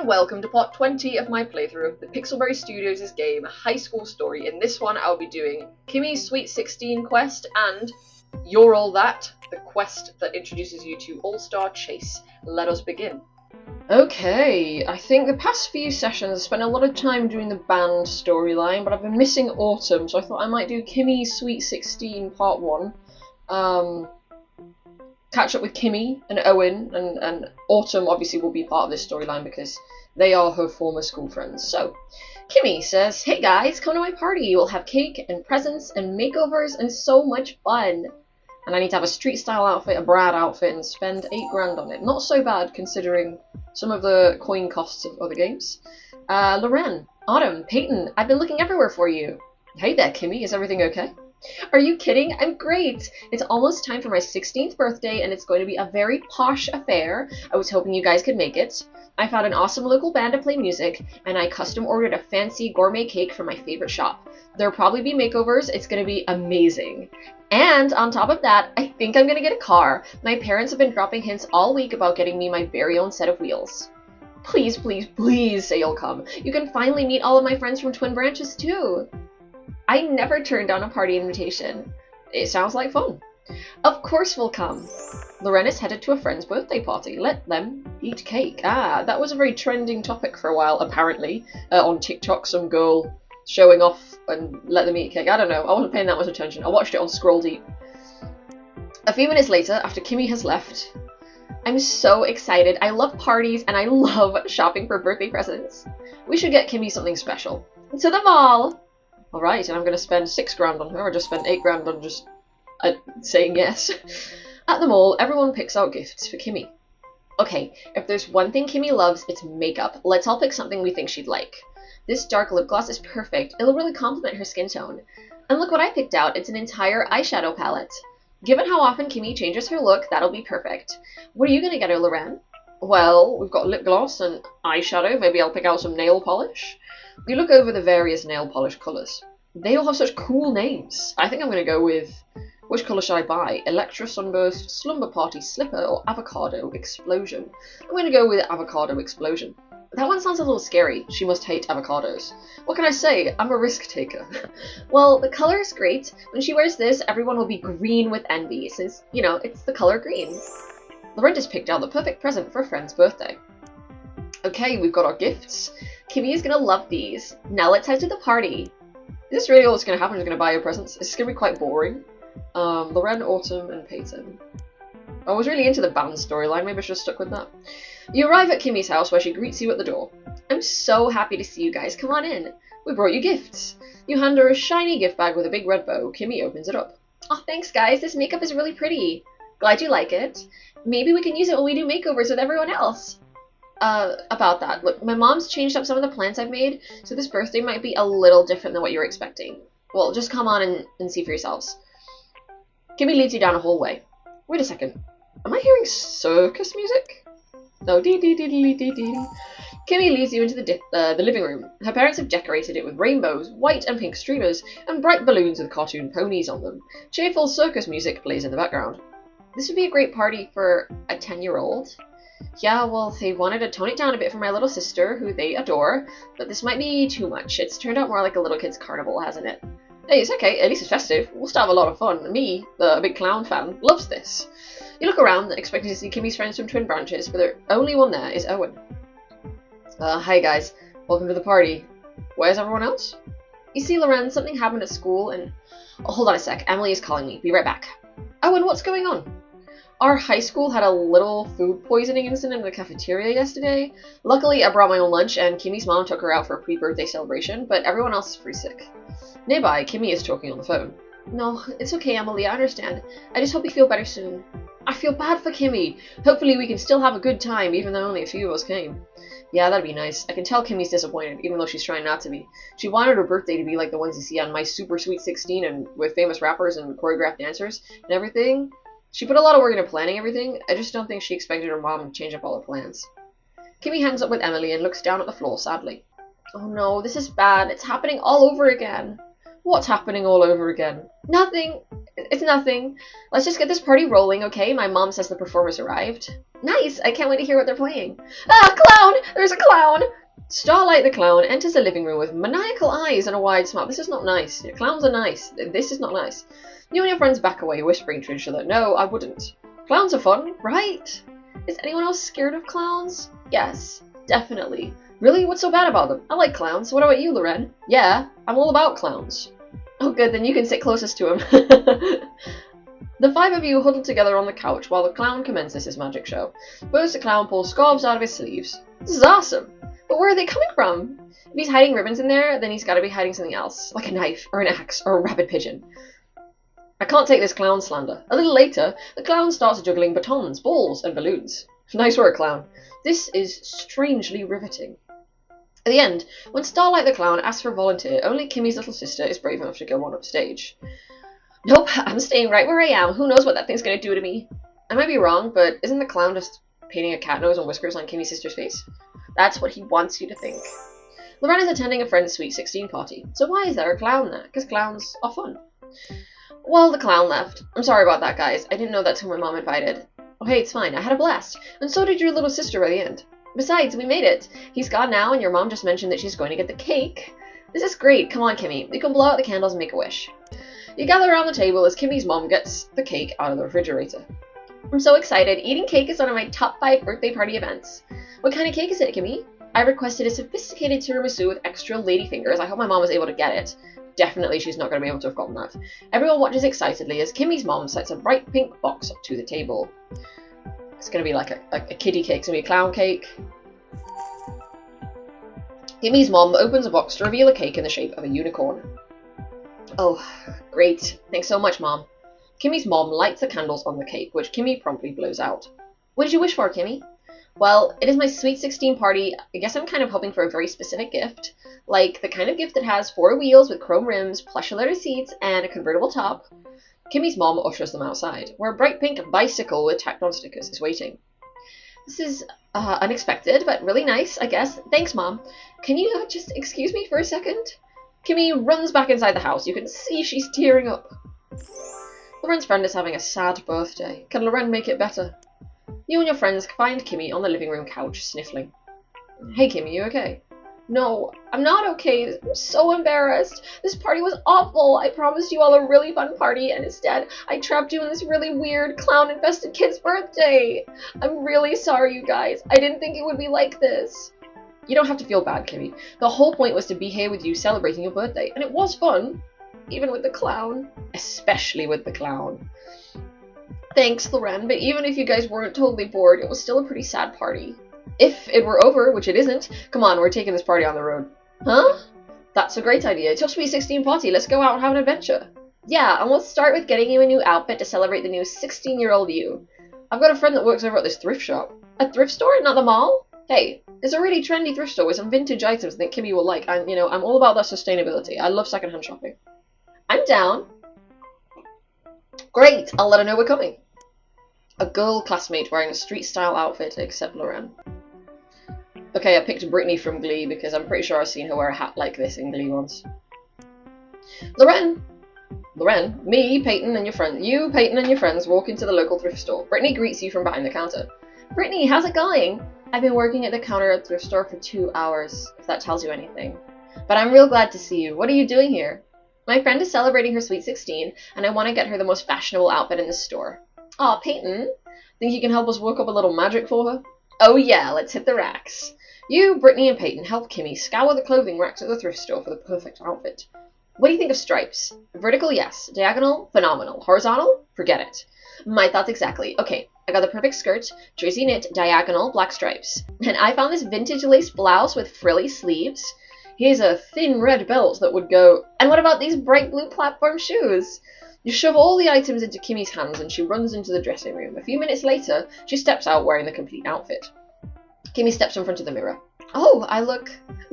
and welcome to part 20 of my playthrough of the Pixelberry Studios' game High School Story. In this one I'll be doing Kimi's Sweet 16 quest and You're All That, the quest that introduces you to All-Star Chase. Let us begin. Okay, I think the past few sessions I spent a lot of time doing the band storyline, but I've been missing Autumn, so I thought I might do Kimi's Sweet 16 part 1. Catch up with Kimi and Owen, and Autumn obviously will be part of this storyline because they are her former school friends. So, Kimi says, "Hey guys, come to my party. We'll have cake and presents and makeovers and so much fun. And I need to have a street style outfit, a Brad outfit, and spend $8 on it. Not so bad considering some of the coin costs of other games. Loren, Autumn, Peyton, I've been looking everywhere for you. Hey there, Kimi, is everything okay? Are you kidding? I'm great! It's almost time for my 16th birthday and it's going to be a very posh affair. I was hoping you guys could make it. I found an awesome local band to play music and I custom ordered a fancy gourmet cake from my favorite shop. There'll probably be makeovers. It's going to be amazing. And on top of that, I think I'm going to get a car. My parents have been dropping hints all week about getting me my very own set of wheels. Please, please, please say you'll come. You can finally meet all of my friends from Twin Branches too. I never turned down a party invitation. It sounds like fun. Of course we'll come. Loren is headed to a friend's birthday party. Let them eat cake. That was a very trending topic for a while, apparently. On TikTok, some girl showing off and let them eat cake. I don't know. I wasn't paying that much attention. I watched it on Scroll Deep. A few minutes later, after Kimi has left, I'm so excited. I love parties and I love shopping for birthday presents. We should get Kimi something special. To the mall! Alright, and I'm going to spend $6 on her, or just spend $8 on just saying yes. At the mall, everyone picks out gifts for Kimi. Okay, if there's one thing Kimi loves, it's makeup. Let's all pick something we think she'd like. This dark lip gloss is perfect. It'll really complement her skin tone. And look what I picked out. It's an entire eyeshadow palette. Given how often Kimi changes her look, that'll be perfect. What are you going to get her, Loren? Well, we've got lip gloss and eyeshadow. Maybe I'll pick out some nail polish. You look over the various nail polish colours. They all have such cool names. I think I'm going to go with... Which colour should I buy? Electra Sunburst, Slumber Party Slipper, or Avocado Explosion? I'm going to go with Avocado Explosion. That one sounds a little scary. She must hate avocados. What can I say? I'm a risk taker. Well, the colour is great. When she wears this, everyone will be green with envy, since, you know, it's the colour green. Loren just picked out the perfect present for a friend's birthday. Okay, we've got our gifts. Kimi is going to love these. Now let's head to the party. Is this really all that's going to happen? She's going to buy her presents? It's going to be quite boring. Loren, Autumn, and Peyton. I was really into the band storyline. Maybe I should have stuck with that. You arrive at Kimi's house where she greets you at the door. I'm so happy to see you guys. Come on in. We brought you gifts. You hand her a shiny gift bag with a big red bow. Kimi opens it up. Oh, thanks guys. This makeup is really pretty. Glad you like it. Maybe we can use it when we do makeovers with everyone else. About that. Look, my mom's changed up some of the plans I've made, so this birthday might be a little different than what you're expecting. Well, just come on and see for yourselves. Kimi leads you down a hallway. Wait a second. Am I hearing circus music? No, dee-dee-dee-dee-dee-dee. Kimi leads you into the living room. Her parents have decorated it with rainbows, white and pink streamers, and bright balloons with cartoon ponies on them. Cheerful circus music plays in the background. This would be a great party for a 10-year-old. Yeah, well, they wanted to tone it down a bit for my little sister, who they adore, but this might be too much. It's turned out more like a little kid's carnival, hasn't it? Hey, it's okay, at least it's festive. We'll still have a lot of fun. Me, the big clown fan, loves this. You look around, expecting to see Kimi's friends from Twin Branches, but the only one there is Owen. Hi guys, welcome to the party. Where's everyone else? You see, Loren, something happened at school and... Oh, hold on a sec, Emily is calling me. Be right back. Owen, what's going on? Our high school had a little food poisoning incident in the cafeteria yesterday. Luckily, I brought my own lunch, and Kimi's mom took her out for a pre-birthday celebration, but everyone else is pretty sick. Nearby, Kimi is talking on the phone. No, it's okay, Emily, I understand. I just hope you feel better soon. I feel bad for Kimi. Hopefully we can still have a good time, even though only a few of us came. Yeah, that'd be nice. I can tell Kimi's disappointed, even though she's trying not to be. She wanted her birthday to be like the ones you see on My Super Sweet 16 and with famous rappers and choreographed dancers and everything. She put a lot of work into planning everything. I just don't think she expected her mom to change up all her plans. Kimi hangs up with Emily and looks down at the floor sadly. Oh no, this is bad. It's happening all over again. What's happening all over again? Nothing. It's nothing. Let's just get this party rolling, okay? My mom says the performers arrived. Nice! I can't wait to hear what they're playing. Ah, clown! There's a clown! Starlight the clown enters the living room with maniacal eyes and a wide smile. This is not nice. Clowns are nice. This is not nice. You and your friends back away, whispering to each other. No, I wouldn't. Clowns are fun, right? Is anyone else scared of clowns? Yes, definitely. Really? What's so bad about them? I like clowns. What about you, Loren? Yeah, I'm all about clowns. Oh good, then you can sit closest to him. The five of you huddle together on the couch while the clown commences his magic show. First, the clown pulls scarves out of his sleeves. This is awesome! But where are they coming from? If he's hiding ribbons in there, then he's gotta be hiding something else, like a knife, or an axe, or a rabid pigeon. I can't take this clown slander. A little later, the clown starts juggling batons, balls, and balloons. Nice work, clown. This is strangely riveting. At the end, when Starlight the clown asks for a volunteer, only Kimi's little sister is brave enough to go on upstage. Nope, I'm staying right where I am. Who knows what that thing's gonna do to me? I might be wrong, but isn't the clown just painting a cat nose and whiskers on Kimi's sister's face? That's what he wants you to think. Loren is attending a friend's sweet 16 party. So why is there a clown there? Because clowns are fun. Well, the clown left. I'm sorry about that, guys. I didn't know that's who my mom invited. Oh, hey, it's fine. I had a blast. And so did your little sister by the end. Besides, we made it. He's gone now, and your mom just mentioned that she's going to get the cake. This is great. Come on, Kimi. You can blow out the candles and make a wish. You gather around the table as Kimi's mom gets the cake out of the refrigerator. I'm so excited. Eating cake is one of my top 5 birthday party events. What kind of cake is it, Kimi? I requested a sophisticated tiramisu with extra lady fingers. I hope my mom was able to get it. Definitely she's not going to be able to have gotten that. Everyone watches excitedly as Kimi's mom sets a bright pink box up to the table. It's going to be like a kiddie cake. It's going to be a clown cake. Kimi's mom opens a box to reveal a cake in the shape of a unicorn. Oh, great. Thanks so much, Mom. Kimi's mom lights the candles on the cake, which Kimi promptly blows out. What did you wish for, Kimi? Well, it is my sweet 16 party. I guess I'm kind of hoping for a very specific gift. Like the kind of gift that has 4 wheels with chrome rims, plush leather seats, and a convertible top. Kimi's mom ushers them outside, where a bright pink bicycle with tacked on stickers is waiting. This is unexpected, but really nice, I guess. Thanks, Mom. Can you just excuse me for a second? Kimi runs back inside the house. You can see she's tearing up. Loren's friend is having a sad birthday. Can Loren make it better? You and your friends find Kimi on the living room couch, sniffling. Hey, Kimi, you okay? No, I'm not okay. I'm so embarrassed. This party was awful. I promised you all a really fun party, and instead, I trapped you in this really weird, clown-infested kid's birthday. I'm really sorry, you guys. I didn't think it would be like this. You don't have to feel bad, Kimi. The whole point was to be here with you celebrating your birthday, and it was fun. Even with the clown. Especially with the clown. Thanks, Loren, but even if you guys weren't totally bored, it was still a pretty sad party. If it were over, which it isn't, come on, we're taking this party on the road. Huh? That's a great idea. It's your sweet 16 party. Let's go out and have an adventure. Yeah, and we'll start with getting you a new outfit to celebrate the new 16-year-old you. I've got a friend that works over at this thrift shop. A thrift store? Not the mall? Hey, it's a really trendy thrift store with some vintage items that Kimi will like. And, I'm all about that sustainability. I love secondhand shopping. I'm down. Great, I'll let her know we're coming. A girl classmate wearing a street-style outfit, except Loren. Okay, I picked Brittany from Glee because I'm pretty sure I've seen her wear a hat like this in Glee once. Loren, me, Peyton, and your friend. You, Peyton, and your friends walk into the local thrift store. Brittany greets you from behind the counter. Brittany, how's it going? I've been working at the counter at the thrift store for 2 hours, if that tells you anything. But I'm real glad to see you. What are you doing here? My friend is celebrating her sweet 16, and I want to get her the most fashionable outfit in the store. Aw, Peyton, think you can help us work up a little magic for her? Oh yeah, let's hit the racks. You, Brittany, and Peyton help Kimi scour the clothing racks at the thrift store for the perfect outfit. What do you think of stripes? Vertical, yes. Diagonal, phenomenal. Horizontal? Forget it. My thoughts exactly. Okay, I got the perfect skirt, jersey knit, diagonal, black stripes. And I found this vintage lace blouse with frilly sleeves. Here's a thin red belt that would go... And what about these bright blue platform shoes? You shove all the items into Kimi's hands and she runs into the dressing room. A few minutes later, she steps out wearing the complete outfit. Kimi steps in front of the mirror. Oh, I look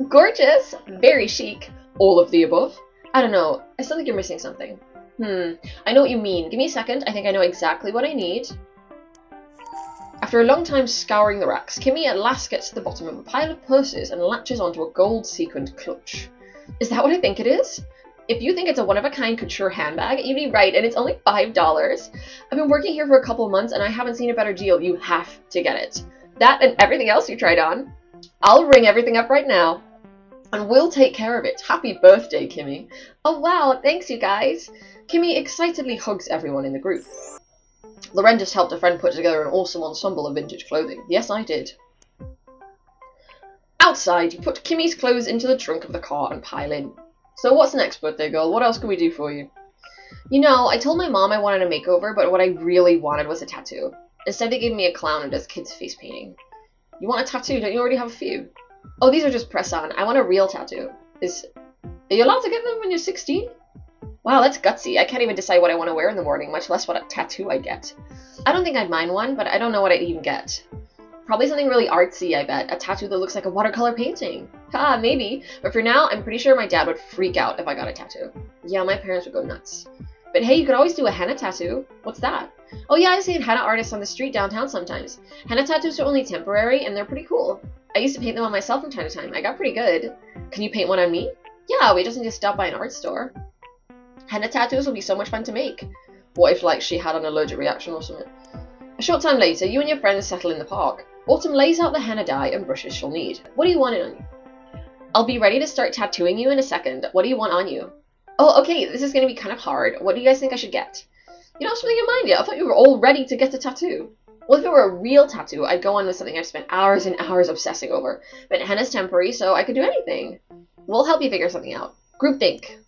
gorgeous. Very chic. All of the above. I don't know. I still think you're missing something. I know what you mean. Give me a second. I think I know exactly what I need. After a long time scouring the racks, Kimi at last gets to the bottom of a pile of purses and latches onto a gold-sequined clutch. Is that what I think it is? If you think it's a one-of-a-kind couture handbag, you'd be right, and it's only $5. I've been working here for a couple of months, and I haven't seen a better deal. You have to get it. That and everything else you tried on. I'll ring everything up right now. And we'll take care of it. Happy birthday, Kimi. Oh wow, thanks you guys. Kimi excitedly hugs everyone in the group. Loren just helped a friend put together an awesome ensemble of vintage clothing. Yes, I did. Outside, you put Kimi's clothes into the trunk of the car and pile in. So what's next, birthday girl? What else can we do for you? You know, I told my mom I wanted a makeover, but what I really wanted was a tattoo. Instead, they gave me a clown and does kids' face painting. You want a tattoo? Don't you already have a few? Oh, these are just press-on. I want a real tattoo. Are you allowed to get them when you're 16? Wow, that's gutsy. I can't even decide what I want to wear in the morning, much less what a tattoo I'd get. I don't think I'd mind one, but I don't know what I'd even get. Probably something really artsy, I bet. A tattoo that looks like a watercolor painting. Ha, maybe. But for now, I'm pretty sure my dad would freak out if I got a tattoo. Yeah, my parents would go nuts. But hey, you could always do a henna tattoo. What's that? Oh yeah, I've seen henna artists on the street downtown sometimes. Henna tattoos are only temporary, and they're pretty cool. I used to paint them on myself from time to time. I got pretty good. Can you paint one on me? Yeah, we just need to stop by an art store. Henna tattoos will be so much fun to make. What if, like, she had an allergic reaction or something? A short time later, you and your friends settle in the park. Autumn lays out the henna dye and brushes she'll need. What do you want on you? I'll be ready to start tattooing you in a second. What do you want on you? Oh, okay, this is going to be kind of hard. What do you guys think I should get? You don't have something in mind yet. I thought you were all ready to get a tattoo. Well, if it were a real tattoo, I'd go on with something I've spent hours and hours obsessing over. But henna's temporary, so I could do anything. We'll help you figure something out. Groupthink.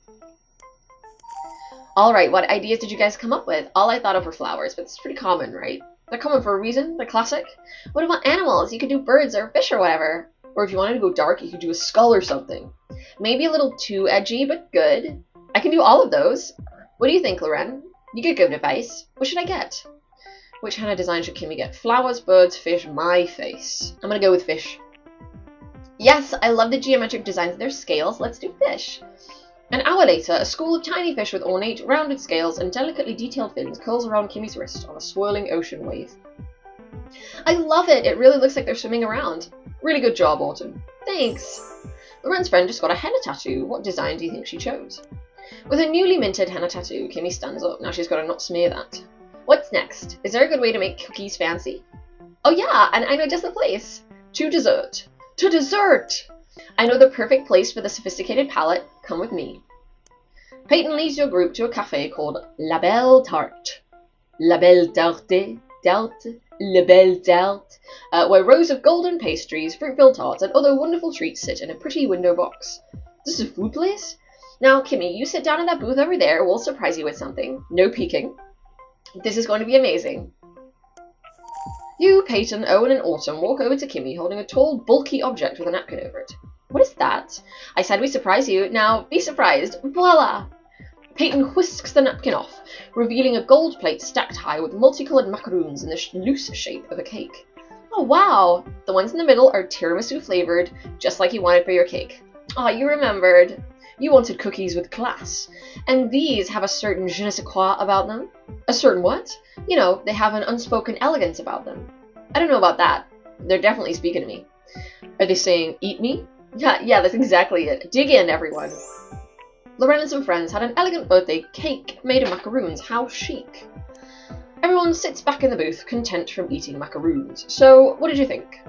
Alright, what ideas did you guys come up with? All I thought of were flowers, but it's pretty common, right? They're common for a reason. They're classic. What about animals? You could do birds or fish or whatever. Or if you wanted to go dark, you could do a skull or something. Maybe a little too edgy, but good. I can do all of those. What do you think, Loren? You could give advice. What should I get? Which henna design should Kimi get? Flowers, birds, fish, my face. I'm gonna go with fish. Yes, I love the geometric designs of their scales. Let's do fish. An hour later, a school of tiny fish with ornate, rounded scales and delicately detailed fins curls around Kimi's wrist on a swirling ocean wave. I love it! It really looks like they're swimming around. Really good job, Autumn. Thanks! Loren's friend just got a henna tattoo. What design do you think she chose? With her newly minted henna tattoo, Kimi stands up. Now she's got to not smear that. What's next? Is there a good way to make cookies fancy? Oh yeah, and I know just the place. To dessert. To dessert! I know the perfect place for the sophisticated palate. Come with me. Peyton leads your group to a cafe called La Belle Tarte. La Belle Tarte? Tarte? La Belle Tarte? Where rows of golden pastries, fruit-filled tarts, and other wonderful treats sit in a pretty window box. This is a food place? Now, Kimi, you sit down in that booth over there. We'll surprise you with something. No peeking. This is going to be amazing. You, Peyton, Owen, and Autumn walk over to Kimi holding a tall, bulky object with a napkin over it. What is that? I said we surprise you. Now, be surprised. Voila! Peyton whisks the napkin off, revealing a gold plate stacked high with multicoloured macaroons in the loose shape of a cake. Oh, wow! The ones in the middle are tiramisu flavoured, just like you wanted for your cake. Ah, you remembered. You wanted cookies with class. And these have a certain je ne sais quoi about them. A certain what? You know, they have an unspoken elegance about them. I don't know about that. They're definitely speaking to me. Are they saying, eat me? Yeah, that's exactly it. Dig in, everyone. Loren and some friends had an elegant birthday cake made of macaroons. How chic. Everyone sits back in the booth, content from eating macaroons. So, what did you think?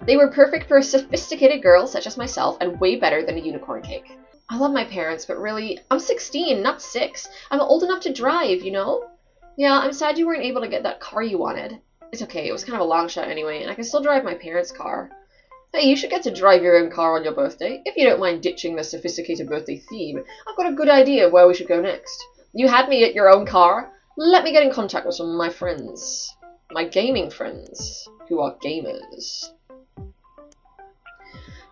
They were perfect for a sophisticated girl such as myself, and way better than a unicorn cake. I love my parents, but really, I'm 16, not 6. I'm old enough to drive, you know? Yeah, I'm sad you weren't able to get that car you wanted. It's okay, it was kind of a long shot anyway, and I can still drive my parents' car. Hey, you should get to drive your own car on your birthday. If you don't mind ditching the sophisticated birthday theme, I've got a good idea of where we should go next. You had me at your own car. Let me get in contact with some of my friends. My gaming friends, who are gamers.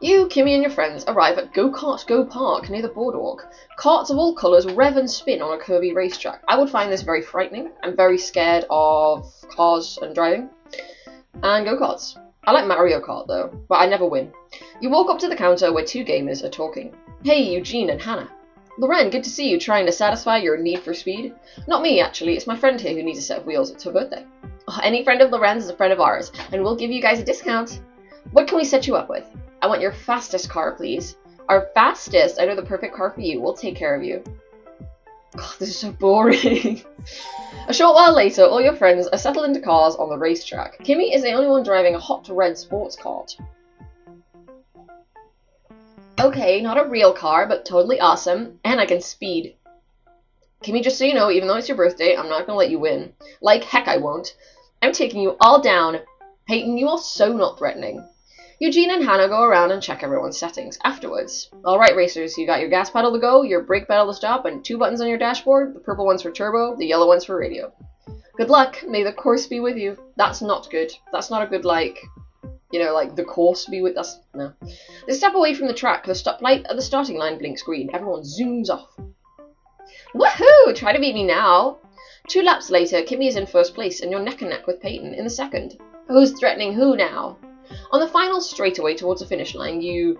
You, Kimi, and your friends arrive at Go-Kart Go Park near the boardwalk. Karts of all colours rev and spin on a curvy racetrack. I would find this very frightening. I'm very scared of cars and driving. And go-karts. I like Mario Kart though, but I never win. You walk up to the counter where 2 gamers are talking. Hey, Eugene and Hannah. Loren, good to see you trying to satisfy your need for speed. Not me, actually. It's my friend here who needs a set of wheels. It's her birthday. Oh, any friend of Loren's is a friend of ours, and we'll give you guys a discount. What can we set you up with? I want your fastest car, please. Our fastest? I know the perfect car for you. We'll take care of you. God, this is so boring. A short while later, all your friends are settled into cars on the racetrack. Kimi is the only one driving a hot red sports cart. Okay, not a real car, but totally awesome, and I can speed. Kimi, just so you know, even though it's your birthday, I'm not gonna let you win. Like heck I won't. I'm taking you all down. Peyton, you are so not threatening. Eugene and Hannah go around and check everyone's settings afterwards. Alright racers, you got your gas pedal to go, your brake pedal to stop, and 2 buttons on your dashboard, the purple one's for turbo, the yellow one's for radio. Good luck, may the course be with you. That's not good. That's not a good, like, you know, like, the course be with us. No. They step away from the track, the stoplight at the starting line blinks green. Everyone zooms off. Woohoo! Try to beat me now. 2 laps later, Kimi is in first place, and you're neck and neck with Peyton in the second. Who's threatening who now? On the final straightaway towards the finish line, you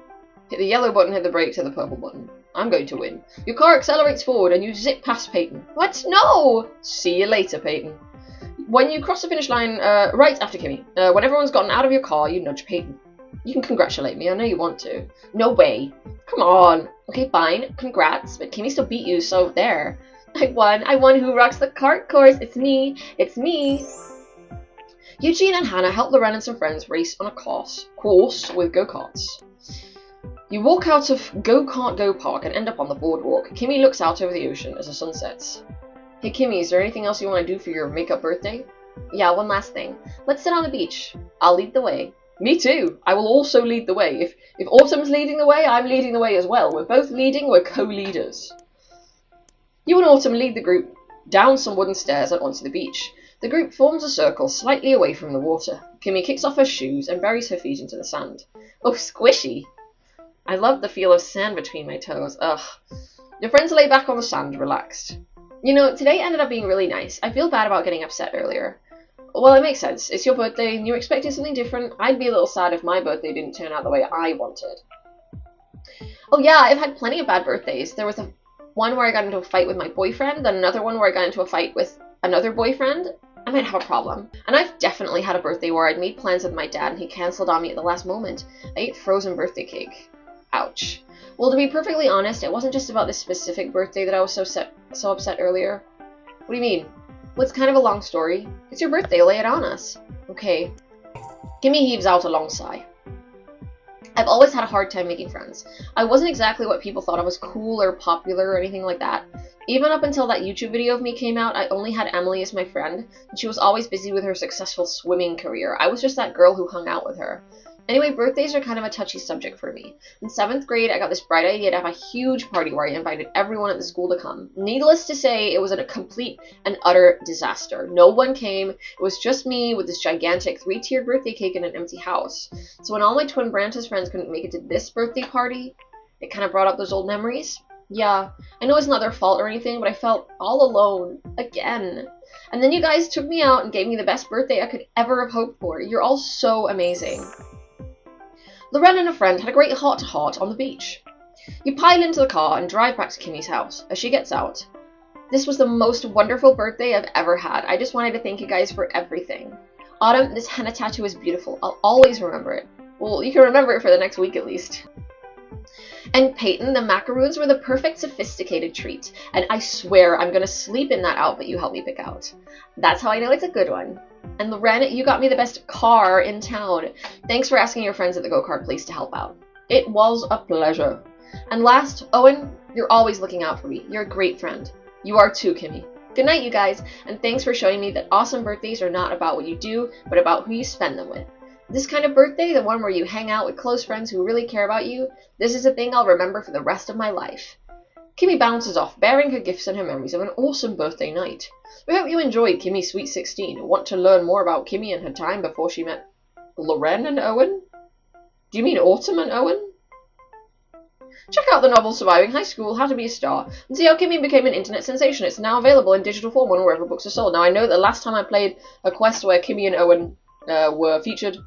hit the yellow button, hit the brakes, hit the purple button. I'm going to win. Your car accelerates forward, and you zip past Peyton. What? No! See you later, Peyton. When you cross the finish line, right after Kimi, when everyone's gotten out of your car, you nudge Peyton. You can congratulate me, I know you want to. No way. Come on. Okay, fine. Congrats, but Kimi still beat you, so there. I won Who Rocks the Kart course. It's me. It's me. Eugene and Hannah help Loren and some friends race on a course with go-karts. You walk out of Go-Kart Go Park and end up on the boardwalk. Kimi looks out over the ocean as the sun sets. Hey Kimi, is there anything else you want to do for your make-up birthday? Yeah, one last thing. Let's sit on the beach. I'll lead the way. Me too. I will also lead the way. If Autumn's leading the way, I'm leading the way as well. We're both leading, we're co-leaders. You and Autumn lead the group down some wooden stairs and onto the beach. The group forms a circle slightly away from the water. Kimi kicks off her shoes and buries her feet into the sand. Oh, squishy. I love the feel of sand between my toes. Ugh. Your friends lay back on the sand, relaxed. You know, today ended up being really nice. I feel bad about getting upset earlier. Well, it makes sense. It's your birthday and you expected something different. I'd be a little sad if my birthday didn't turn out the way I wanted. Oh yeah, I've had plenty of bad birthdays. There was one where I got into a fight with my boyfriend, then another one where I got into a fight with another boyfriend. I might have a problem. And I've definitely had a birthday where I'd made plans with my dad and he cancelled on me at the last moment. I ate frozen birthday cake. Ouch. Well, to be perfectly honest, it wasn't just about this specific birthday that I was so upset earlier. What do you mean? Well, it's kind of a long story. It's your birthday, lay it on us. Okay. Kimi heaves out a long sigh. I've always had a hard time making friends. I wasn't exactly what people thought I was cool or popular or anything like that. Even up until that YouTube video of me came out, I only had Emily as my friend, and she was always busy with her successful swimming career. I was just that girl who hung out with her. Anyway, birthdays are kind of a touchy subject for me. In 7th grade, I got this bright idea to have a huge party where I invited everyone at the school to come. Needless to say, it was a complete and utter disaster. No one came. It was just me with this gigantic 3-tiered birthday cake in an empty house. So when all my twin Branches friends couldn't make it to this birthday party, it kind of brought up those old memories. Yeah, I know it's not their fault or anything, but I felt all alone. Again. And then you guys took me out and gave me the best birthday I could ever have hoped for. You're all so amazing. Loren and a friend had a great heart-to-heart on the beach. You pile into the car and drive back to Kimi's house. As she gets out, this was the most wonderful birthday I've ever had. I just wanted to thank you guys for everything. Autumn, this henna tattoo is beautiful. I'll always remember it. Well, you can remember it for the next week at least. And Peyton, the macaroons were the perfect sophisticated treat. And I swear I'm gonna sleep in that outfit you helped me pick out. That's how I know it's a good one. And Loren, you got me the best car in town. Thanks for asking your friends at the go-kart place to help out. It was a pleasure. And last, Owen, you're always looking out for me. You're a great friend. You are too, Kimi. Good night, you guys, and thanks for showing me that awesome birthdays are not about what you do, but about who you spend them with. This kind of birthday, the one where you hang out with close friends who really care about you, this is a thing I'll remember for the rest of my life. Kimi bounces off, bearing her gifts and her memories of an awesome birthday night. We hope you enjoyed Kimi's Sweet 16 and want to learn more about Kimi and her time before she met Loren and Owen? Do you mean Autumn and Owen? Check out the novel Surviving High School, How to Be a Star, and see how Kimi became an internet sensation. It's now available in digital form on wherever books are sold. Now, I know that last time I played a quest where Kimi and Owen were featured,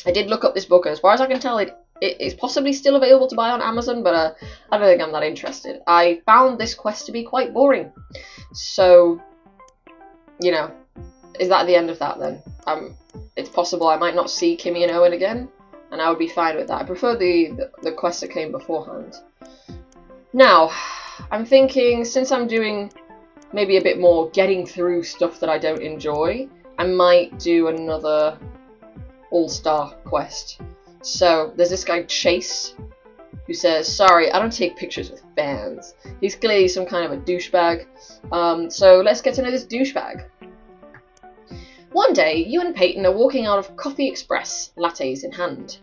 I did look up this book, and as far as I can tell, it is possibly still available to buy on Amazon, but I don't think I'm that interested. I found this quest to be quite boring. So, you know, is that the end of that then? It's possible I might not see Kimi and Owen again, and I would be fine with that. I prefer the quest that came beforehand. Now, I'm thinking, since I'm doing maybe a bit more getting through stuff that I don't enjoy, I might do another all-star quest. So, there's this guy Chase, who says, "Sorry, I don't take pictures with fans." He's clearly some kind of a douchebag. So let's get to know this douchebag. One day, you and Peyton are walking out of Coffee Express, lattes in hand.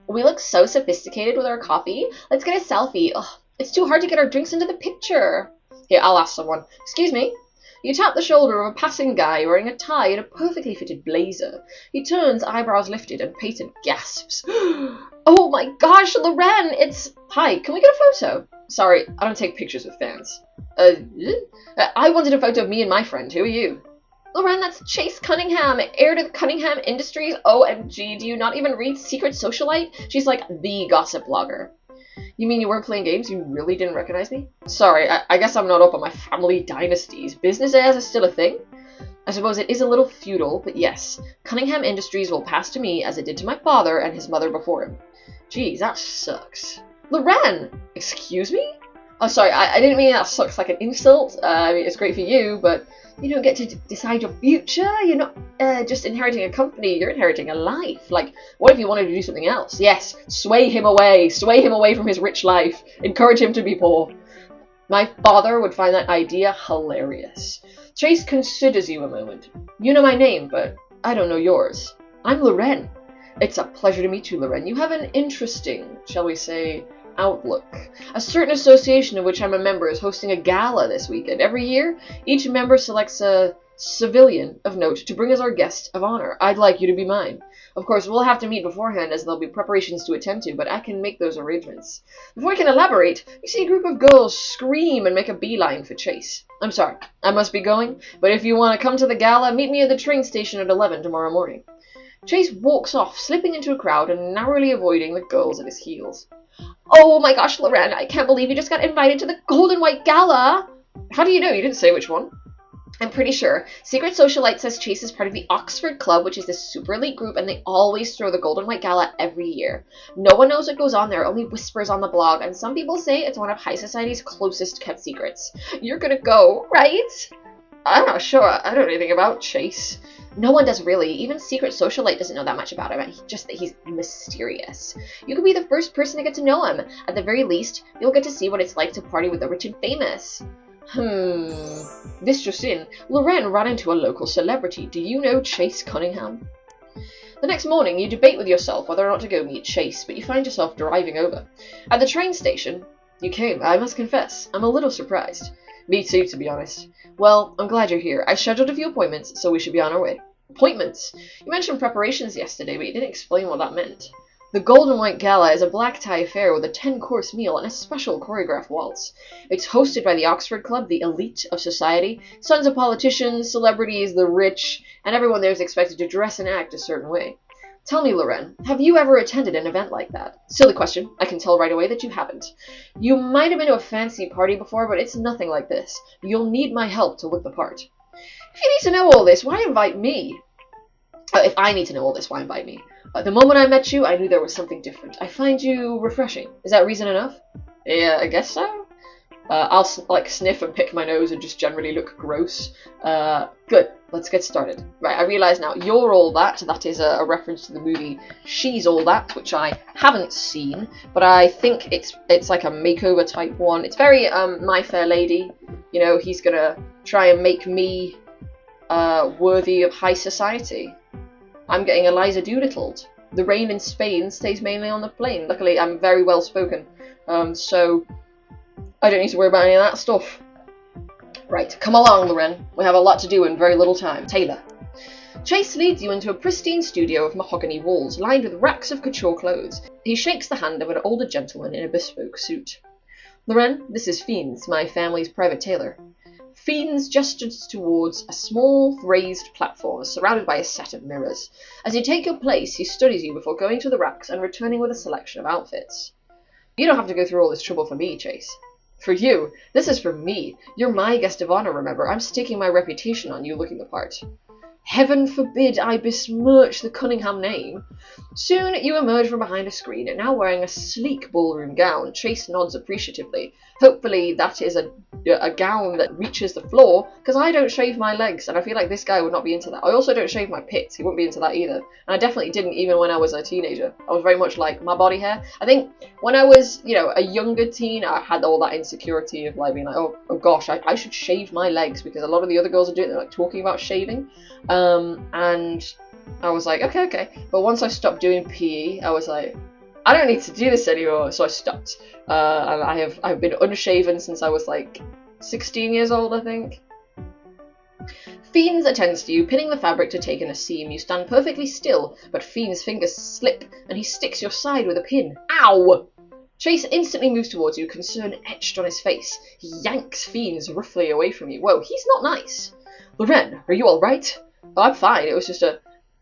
We look so sophisticated with our coffee. Let's get a selfie. Ugh, it's too hard to get our drinks into the picture. Here, I'll ask someone. Excuse me? You tap the shoulder of a passing guy wearing a tie and a perfectly fitted blazer. He turns, eyebrows lifted, and Peyton gasps. Oh my gosh, Loren, it's... Hi, can we get a photo? Sorry, I don't take pictures with fans. I wanted a photo of me and my friend. Who are you? Loren, that's Chase Cunningham, heir to the Cunningham Industries. OMG, do you not even read Secret Socialite? She's like the gossip blogger. You mean you weren't playing games? You really didn't recognize me? Sorry, I guess I'm not up on my family dynasties. Business as is still a thing? I suppose it is a little feudal, but yes, Cunningham Industries will pass to me as it did to my father and his mother before him. Geez, that sucks. Loren! Excuse me? Oh, sorry, I didn't mean that sucks like an insult. I mean, it's great for you, but you don't get to decide your future. You're not just inheriting a company, you're inheriting a life. Like, what if you wanted to do something else? Yes, sway him away from his rich life. Encourage him to be poor. My father would find that idea hilarious. Chase considers you a moment. You know my name, but I don't know yours. I'm Loren. It's a pleasure to meet you, Loren. You have an interesting, shall we say, outlook. A certain association of which I'm a member is hosting a gala this weekend. Every year, each member selects a civilian of note to bring as our guest of honor. I'd like you to be mine. Of course, we'll have to meet beforehand as there'll be preparations to attend to, but I can make those arrangements. Before I can elaborate, you see a group of girls scream and make a beeline for Chase. I'm sorry, I must be going, but if you want to come to the gala, meet me at the train station at 11 tomorrow morning. Chase walks off, slipping into a crowd and narrowly avoiding the girls at his heels. Oh my gosh, Loren, I can't believe you just got invited to the Gold and White Gala! How do you know? You didn't say which one. I'm pretty sure. Secret Socialite says Chase is part of the Oxford Club, which is this super elite group, and they always throw the Gold and White Gala every year. No one knows what goes on there, only whispers on the blog, and some people say it's one of high society's closest kept secrets. You're gonna go, right? I'm not sure. I don't know anything about Chase. No one does really. Even Secret Socialite doesn't know that much about him, just that he's mysterious. You could be the first person to get to know him. At the very least, you'll get to see what it's like to party with the rich and famous. This just in. Loren ran into a local celebrity. Do you know Chase Cunningham? The next morning, you debate with yourself whether or not to go meet Chase, but you find yourself driving over. At the train station, you came. I must confess, I'm a little surprised. Me too, to be honest. Well, I'm glad you're here. I scheduled a few appointments, so we should be on our way. Appointments? You mentioned preparations yesterday, but you didn't explain what that meant. The Gold and White Gala is a black tie affair with a 10-course meal and a special choreographed waltz. It's hosted by the Oxford Club, the elite of society, sons of politicians, celebrities, the rich, and everyone there is expected to dress and act a certain way. Tell me, Loren, have you ever attended an event like that? Silly question. I can tell right away that you haven't. You might have been to a fancy party before, but it's nothing like this. You'll need my help to look the part. If you need to know all this, why invite me? If I need to know all this, why invite me? The moment I met you, I knew there was something different. I find you refreshing. Is that reason enough? Yeah, I guess so. I'll sniff and pick my nose and just generally look gross. Good. Let's get started. Right, I realise now, You're All That. That is a reference to the movie She's All That, which I haven't seen, but I think it's like a makeover type one. It's very My Fair Lady. You know, he's gonna try and make me worthy of high society. I'm getting Eliza Doolittle'd. The rain in Spain stays mainly on the plain. Luckily, I'm very well spoken, so I don't need to worry about any of that stuff. Right, come along, Loren. We have a lot to do in very little time. Taylor. Chase leads you into a pristine studio of mahogany walls, lined with racks of couture clothes. He shakes the hand of an older gentleman in a bespoke suit. Loren, this is Fiends, my family's private tailor. Fiends gestures towards a small raised platform surrounded by a set of mirrors. As you take your place, he studies you before going to the racks and returning with a selection of outfits. You don't have to go through all this trouble for me, Chase. For you. This is for me. You're my guest of honor, remember. I'm staking my reputation on you looking the part. Heaven forbid I besmirch the Cunningham name. Soon you emerge from behind a screen, now wearing a sleek ballroom gown. Chase nods appreciatively. Hopefully that is a gown that reaches the floor, because I don't shave my legs, and I feel like this guy would not be into that. I also don't shave my pits. He wouldn't be into that either. And I definitely didn't even when I was a teenager. I was very much like, my body hair. I think when I was, a younger teen, I had all that insecurity of like being like, oh gosh, I should shave my legs, because a lot of the other girls are doing it, they're like talking about shaving. And I was like, okay. But once I stopped doing PE, I was like, I don't need to do this anymore, so I stopped. And I've been unshaven since I was like 16 years old, I think. Fiends attends to you, pinning the fabric to take in a seam. You stand perfectly still, but Fiend's fingers slip, and he sticks your side with a pin. Ow! Chase instantly moves towards you, concern etched on his face. He yanks Fiends roughly away from you. Whoa, he's not nice. Loren, are you alright? Oh, I'm fine, it was just a...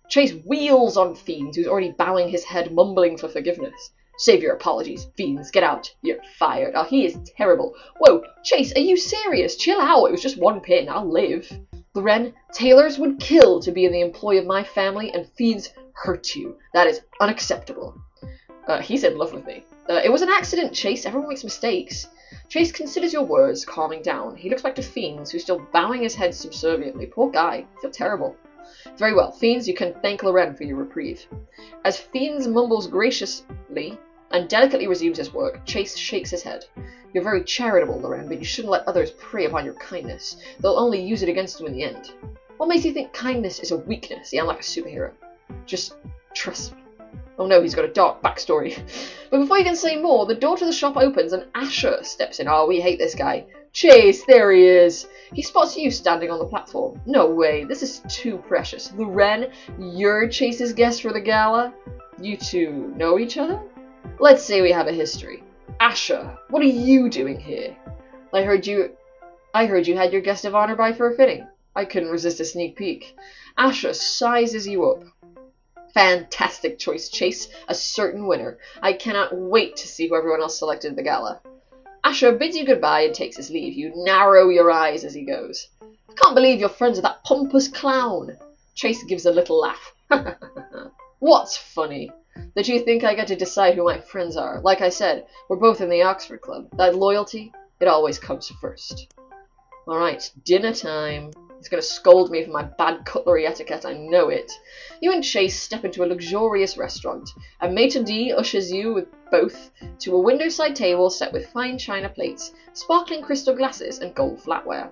Chase wheels on Fiends, who's already bowing his head, mumbling for forgiveness. Save your apologies, Fiends. Get out. You're fired. Oh, he is terrible. Whoa, Chase, are you serious? Chill out. It was just one pin. I'll live. Loren, tailors would kill to be in the employ of my family, and Fiends hurt you. That is unacceptable. He's in love with me. It was an accident, Chase. Everyone makes mistakes. Chase considers your words, calming down. He looks back to Fiends, who's still bowing his head subserviently. Poor guy. I feel terrible. Very well, Fiends, you can thank Loren for your reprieve. As Fiends mumbles graciously and delicately resumes his work, Chase shakes his head. You're very charitable, Loren, but you shouldn't let others prey upon your kindness. They'll only use it against you in the end. What makes you think kindness is a weakness? Yeah, I'm like a superhero. Just trust me. Oh no, he's got a dark backstory. But before you can say more, the door to the shop opens and Asher steps in. Oh, we hate this guy. Chase, there he is. He spots you standing on the platform. No way, this is too precious. Loren, you're Chase's guest for the gala? You two know each other? Let's say we have a history. Asher, what are you doing here? I heard you had your guest of honor by for a fitting. I couldn't resist a sneak peek. Asher sizes you up. Fantastic choice, Chase. A certain winner. I cannot wait to see who everyone else selected at the gala. Asher bids you goodbye and takes his leave. You narrow your eyes as he goes. I can't believe you're friends with that pompous clown. Chase gives a little laugh. What's funny? That you think I get to decide who my friends are. Like I said, we're both in the Oxford Club. That loyalty, it always comes first. Alright, dinner time. He's going to scold me for my bad cutlery etiquette, I know it. You and Chase step into a luxurious restaurant. A maitre d' ushers you with both to a window-side table set with fine china plates, sparkling crystal glasses, and gold flatware.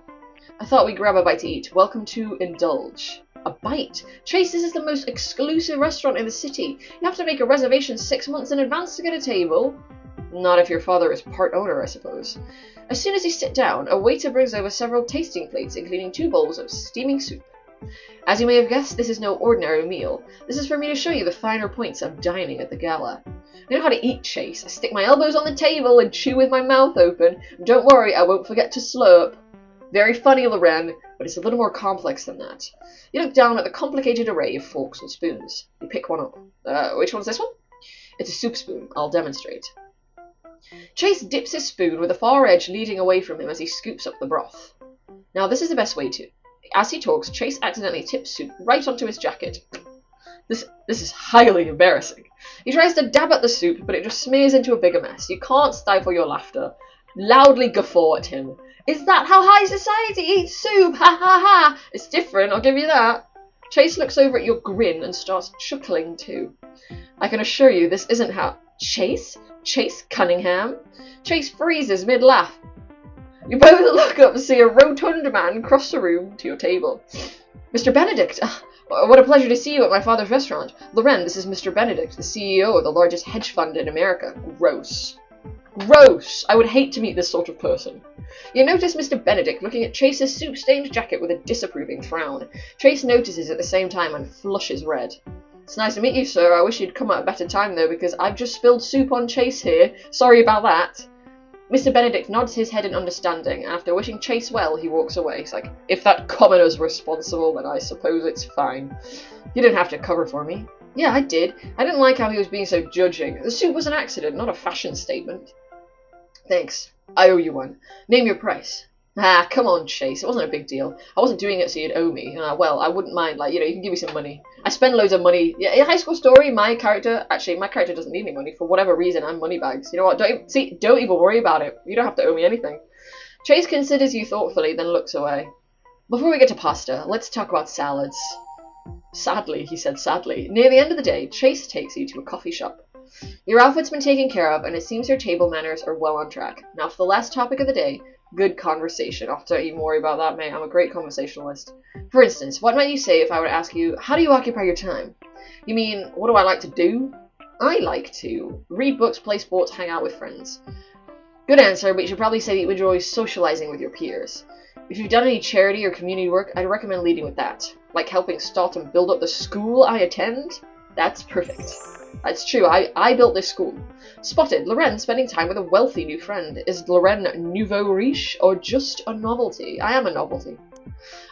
I thought we'd grab a bite to eat. Welcome to Indulge. A bite? Chase, this is the most exclusive restaurant in the city. You have to make a reservation 6 months in advance to get a table. Not if your father is part owner, I suppose. As soon as you sit down, a waiter brings over several tasting plates, including 2 bowls of steaming soup. As you may have guessed, this is no ordinary meal. This is for me to show you the finer points of dining at the gala. I know how to eat, Chase. I stick my elbows on the table and chew with my mouth open. Don't worry, I won't forget to slurp. Very funny, Loren, but it's a little more complex than that. You look down at the complicated array of forks and spoons. You pick one up. Which one's this one? It's a soup spoon. I'll demonstrate. Chase dips his spoon with the far edge leading away from him as he scoops up the broth. Now this is the best way to. As he talks, Chase accidentally tips soup right onto his jacket. This is highly embarrassing. He tries to dab at the soup, but it just smears into a bigger mess. You can't stifle your laughter. Loudly guffaw at him. Is that how high society eats soup? Ha ha ha! It's different, I'll give you that. Chase looks over at your grin and starts chuckling too. I can assure you this isn't how... Chase? Chase Cunningham? Chase freezes mid-laugh. You both look up and see a rotund man cross the room to your table. Mr. Benedict! What a pleasure to see you at my father's restaurant. Loren, this is Mr. Benedict, the CEO of the largest hedge fund in America. Gross. Gross! I would hate to meet this sort of person. You notice Mr. Benedict looking at Chase's soup-stained jacket with a disapproving frown. Chase notices at the same time and flushes red. It's nice to meet you, sir. I wish you'd come at a better time, though, because I've just spilled soup on Chase here. Sorry about that. Mr. Benedict nods his head in understanding. After wishing Chase well, he walks away. He's like, if that commoner's responsible, then I suppose it's fine. You didn't have to cover for me. Yeah, I did. I didn't like how he was being so judging. The soup was an accident, not a fashion statement. Thanks. I owe you one. Name your price. Ah, come on, Chase. It wasn't a big deal. I wasn't doing it so you'd owe me. Well, I wouldn't mind, like, you can give me some money. I spend loads of money. Yeah, in High School Story, my character doesn't need any money. For whatever reason, I'm moneybags. You know what? Don't even worry about it. You don't have to owe me anything. Chase considers you thoughtfully, then looks away. Before we get to pasta, let's talk about salads. Sadly, he said sadly. Near the end of the day, Chase takes you to a coffee shop. Your outfit's been taken care of, and it seems your table manners are well on track. Now for the last topic of the day, good conversation. Oh, don't even worry about that, mate. I'm a great conversationalist. For instance, what might you say if I were to ask you, how do you occupy your time? You mean, what do I like to do? I like to read books, play sports, hang out with friends. Good answer, but you should probably say that you enjoy socializing with your peers. If you've done any charity or community work, I'd recommend leading with that. Like helping start and build up the school I attend? That's perfect. That's true, I built this school. Spotted, Loren spending time with a wealthy new friend. Is Loren nouveau riche or just a novelty? I am a novelty.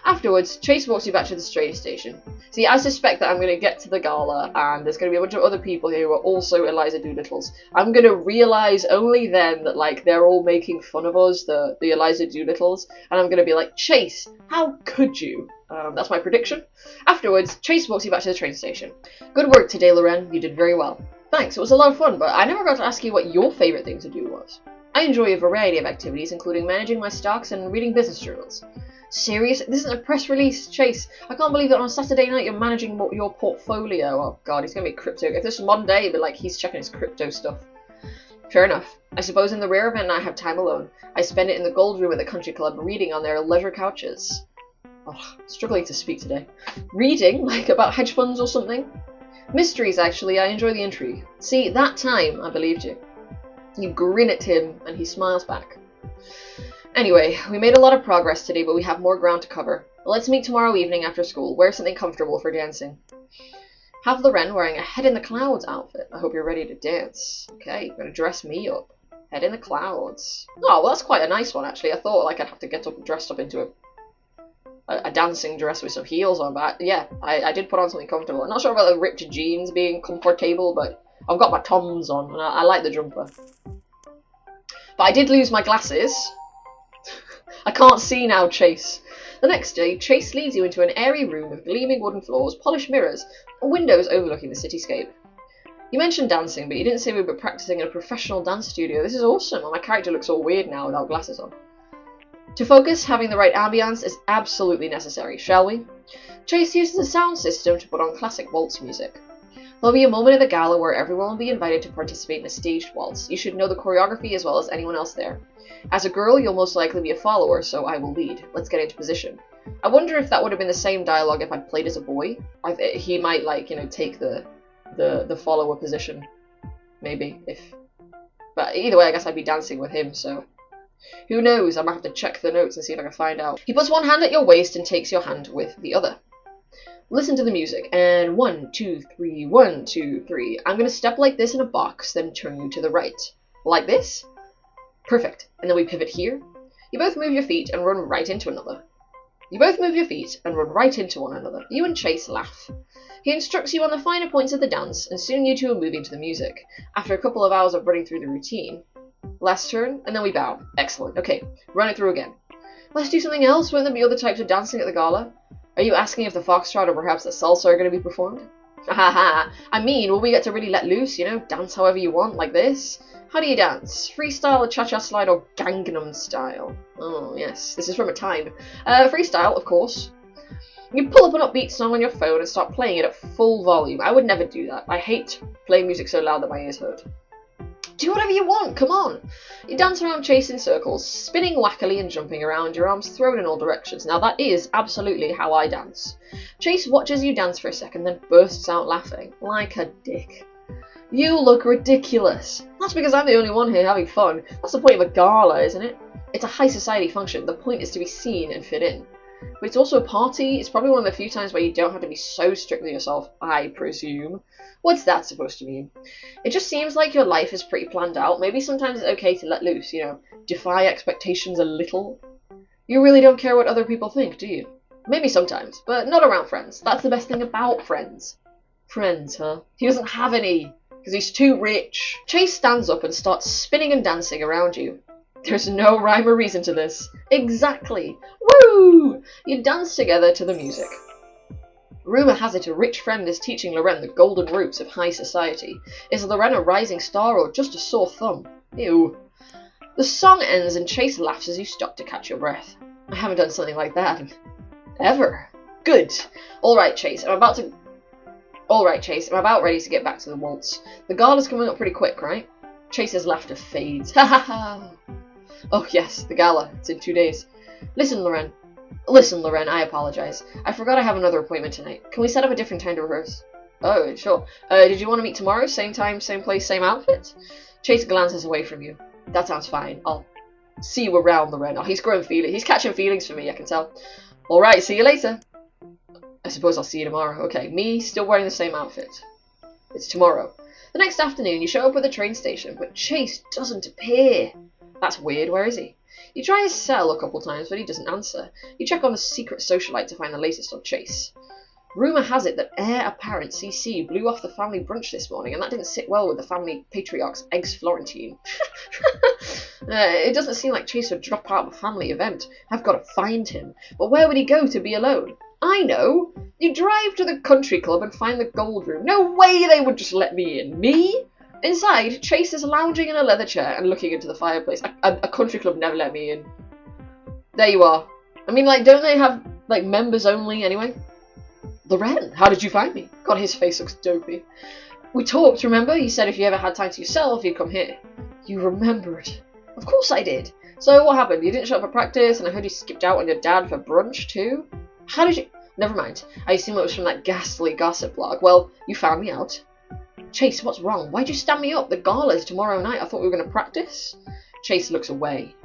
Afterwards, Chase walks you back to the train station. See, I suspect that I'm going to get to the gala and there's going to be a bunch of other people here who are also Eliza Doolittles. I'm going to realise only then that, like, they're all making fun of us, the Eliza Doolittles, and I'm going to be like, Chase, how could you? That's my prediction. Afterwards, Chase walks you back to the train station. Good work today, Loren. You did very well. Thanks, it was a lot of fun, but I never got to ask you what your favourite thing to do was. I enjoy a variety of activities, including managing my stocks and reading business journals. Serious? This isn't a press release, Chase. I can't believe that on a Saturday night you're managing your portfolio. Oh god, he's going to be crypto. If this was modern day, it'd be like he's checking his crypto stuff. Fair enough. I suppose in the rare event I have time alone, I spend it in the gold room at the country club reading on their leisure couches. Oh, struggling to speak today. Reading? Like about hedge funds or something? Mysteries, actually. I enjoy the intrigue. See, that time I believed you. You grin at him and he smiles back. Anyway, we made a lot of progress today, but we have more ground to cover. Let's meet tomorrow evening after school. Wear something comfortable for dancing. Have Loren wearing a Head in the Clouds outfit. I hope you're ready to dance. Okay, you're gonna dress me up. Head in the Clouds. Oh, well, that's quite a nice one, actually. I thought like I'd have to get up dressed up into a dancing dress with some heels on, but yeah, I did put on something comfortable. I'm not sure about the ripped jeans being comfortable, but I've got my Toms on, and I like the jumper. But I did lose my glasses. I can't see now, Chase. The next day, Chase leads you into an airy room with gleaming wooden floors, polished mirrors, and windows overlooking the cityscape. You mentioned dancing, but you didn't say we were practicing in a professional dance studio. This is awesome, and my character looks all weird now without glasses on. To focus, having the right ambience is absolutely necessary, shall we? Chase uses a sound system to put on classic waltz music. There'll be a moment at the gala where everyone will be invited to participate in a staged waltz. You should know the choreography as well as anyone else there. As a girl, you'll most likely be a follower, so I will lead. Let's get into position. I wonder if that would have been the same dialogue if I'd played as a boy. He might, like, take the follower position. Maybe, if... But either way, I guess I'd be dancing with him, so... Who knows? I might have to check the notes and see if I can find out. He puts one hand at your waist and takes your hand with the other. Listen to the music, and 1, 2, 3, 1, 2, 3. I'm going to step like this in a box, then turn you to the right. Like this? Perfect. And then we pivot here. You both move your feet and run right into another. You both move your feet and run right into one another. You and Chase laugh. He instructs you on the finer points of the dance, and soon you two are moving to the music. After a couple of hours of running through the routine. Last turn, and then we bow. Excellent. Okay, run it through again. Let's do something else. Won't there be other types of dancing at the gala? Are you asking if the foxtrot or perhaps the salsa are going to be performed? Haha. I mean, will we get to really let loose, dance however you want, like this? How do you dance? Freestyle, cha-cha slide, or Gangnam style? Oh, yes, this is from a time. Freestyle, of course. You pull up an upbeat song on your phone and start playing it at full volume. I would never do that. I hate playing music so loud that my ears hurt. Do whatever you want, come on! You dance around Chase in circles, spinning wackily and jumping around, your arms thrown in all directions. Now that is absolutely how I dance. Chase watches you dance for a second, then bursts out laughing. Like a dick. You look ridiculous. That's because I'm the only one here having fun. That's the point of a gala, isn't it? It's a high society function. The point is to be seen and fit in. But it's also a party. It's probably one of the few times where you don't have to be so strict with yourself, I presume. What's that supposed to mean? It just seems like your life is pretty planned out. Maybe sometimes it's okay to let loose, defy expectations a little. You really don't care what other people think, do you? Maybe sometimes, but not around friends. That's the best thing about friends. Friends, huh? He doesn't have any, because he's too rich. Chase stands up and starts spinning and dancing around you. There's no rhyme or reason to this. Exactly. Woo! You dance together to the music. Rumour has it a rich friend is teaching Loren the golden ropes of high society. Is Loren a rising star or just a sore thumb? Ew. The song ends and Chase laughs as you stop to catch your breath. I haven't done something like that ever. Good. Alright, Chase, I'm about ready to get back to the waltz. The gala's coming up pretty quick, right? Chase's laughter fades. Ha ha ha! Oh yes, the gala. It's in 2 days. Listen, Loren, I apologize. I forgot I have another appointment tonight. Can we set up a different time to rehearse? Oh, sure. Did you want to meet tomorrow? Same time, same place, same outfit? Chase glances away from you. That sounds fine. I'll see you around, Loren. Oh, he's catching feelings for me, I can tell. Alright, see you later. I suppose I'll see you tomorrow. Okay, me still wearing the same outfit. It's tomorrow. The next afternoon, you show up at the train station, but Chase doesn't appear. That's weird. Where is he? You try his cell a couple times, but he doesn't answer. You check on the secret socialite to find the latest on Chase. Rumour has it that heir apparent CC blew off the family brunch this morning, and that didn't sit well with the family patriarch's eggs Florentine. It doesn't seem like Chase would drop out of a family event. I've got to find him. But where would he go to be alone? I know! You drive to the country club and find the gold room. No way they would just let me in. Me? Inside, Chase is lounging in a leather chair and looking into the fireplace. A country club never let me in. There you are. I mean, like, don't they have, like, members only anyway? Loren, how did you find me? God, his face looks dopey. We talked, remember? You said if you ever had time to yourself, you'd come here. You remembered. Of course I did. So what happened? You didn't show up for practice, and I heard you skipped out on your dad for brunch, too? How did you... Never mind. I assume it was from that ghastly gossip blog. Well, you found me out. Chase, what's wrong? Why'd you stand me up? The gala's tomorrow night. I thought we were going to practice. Chase looks away.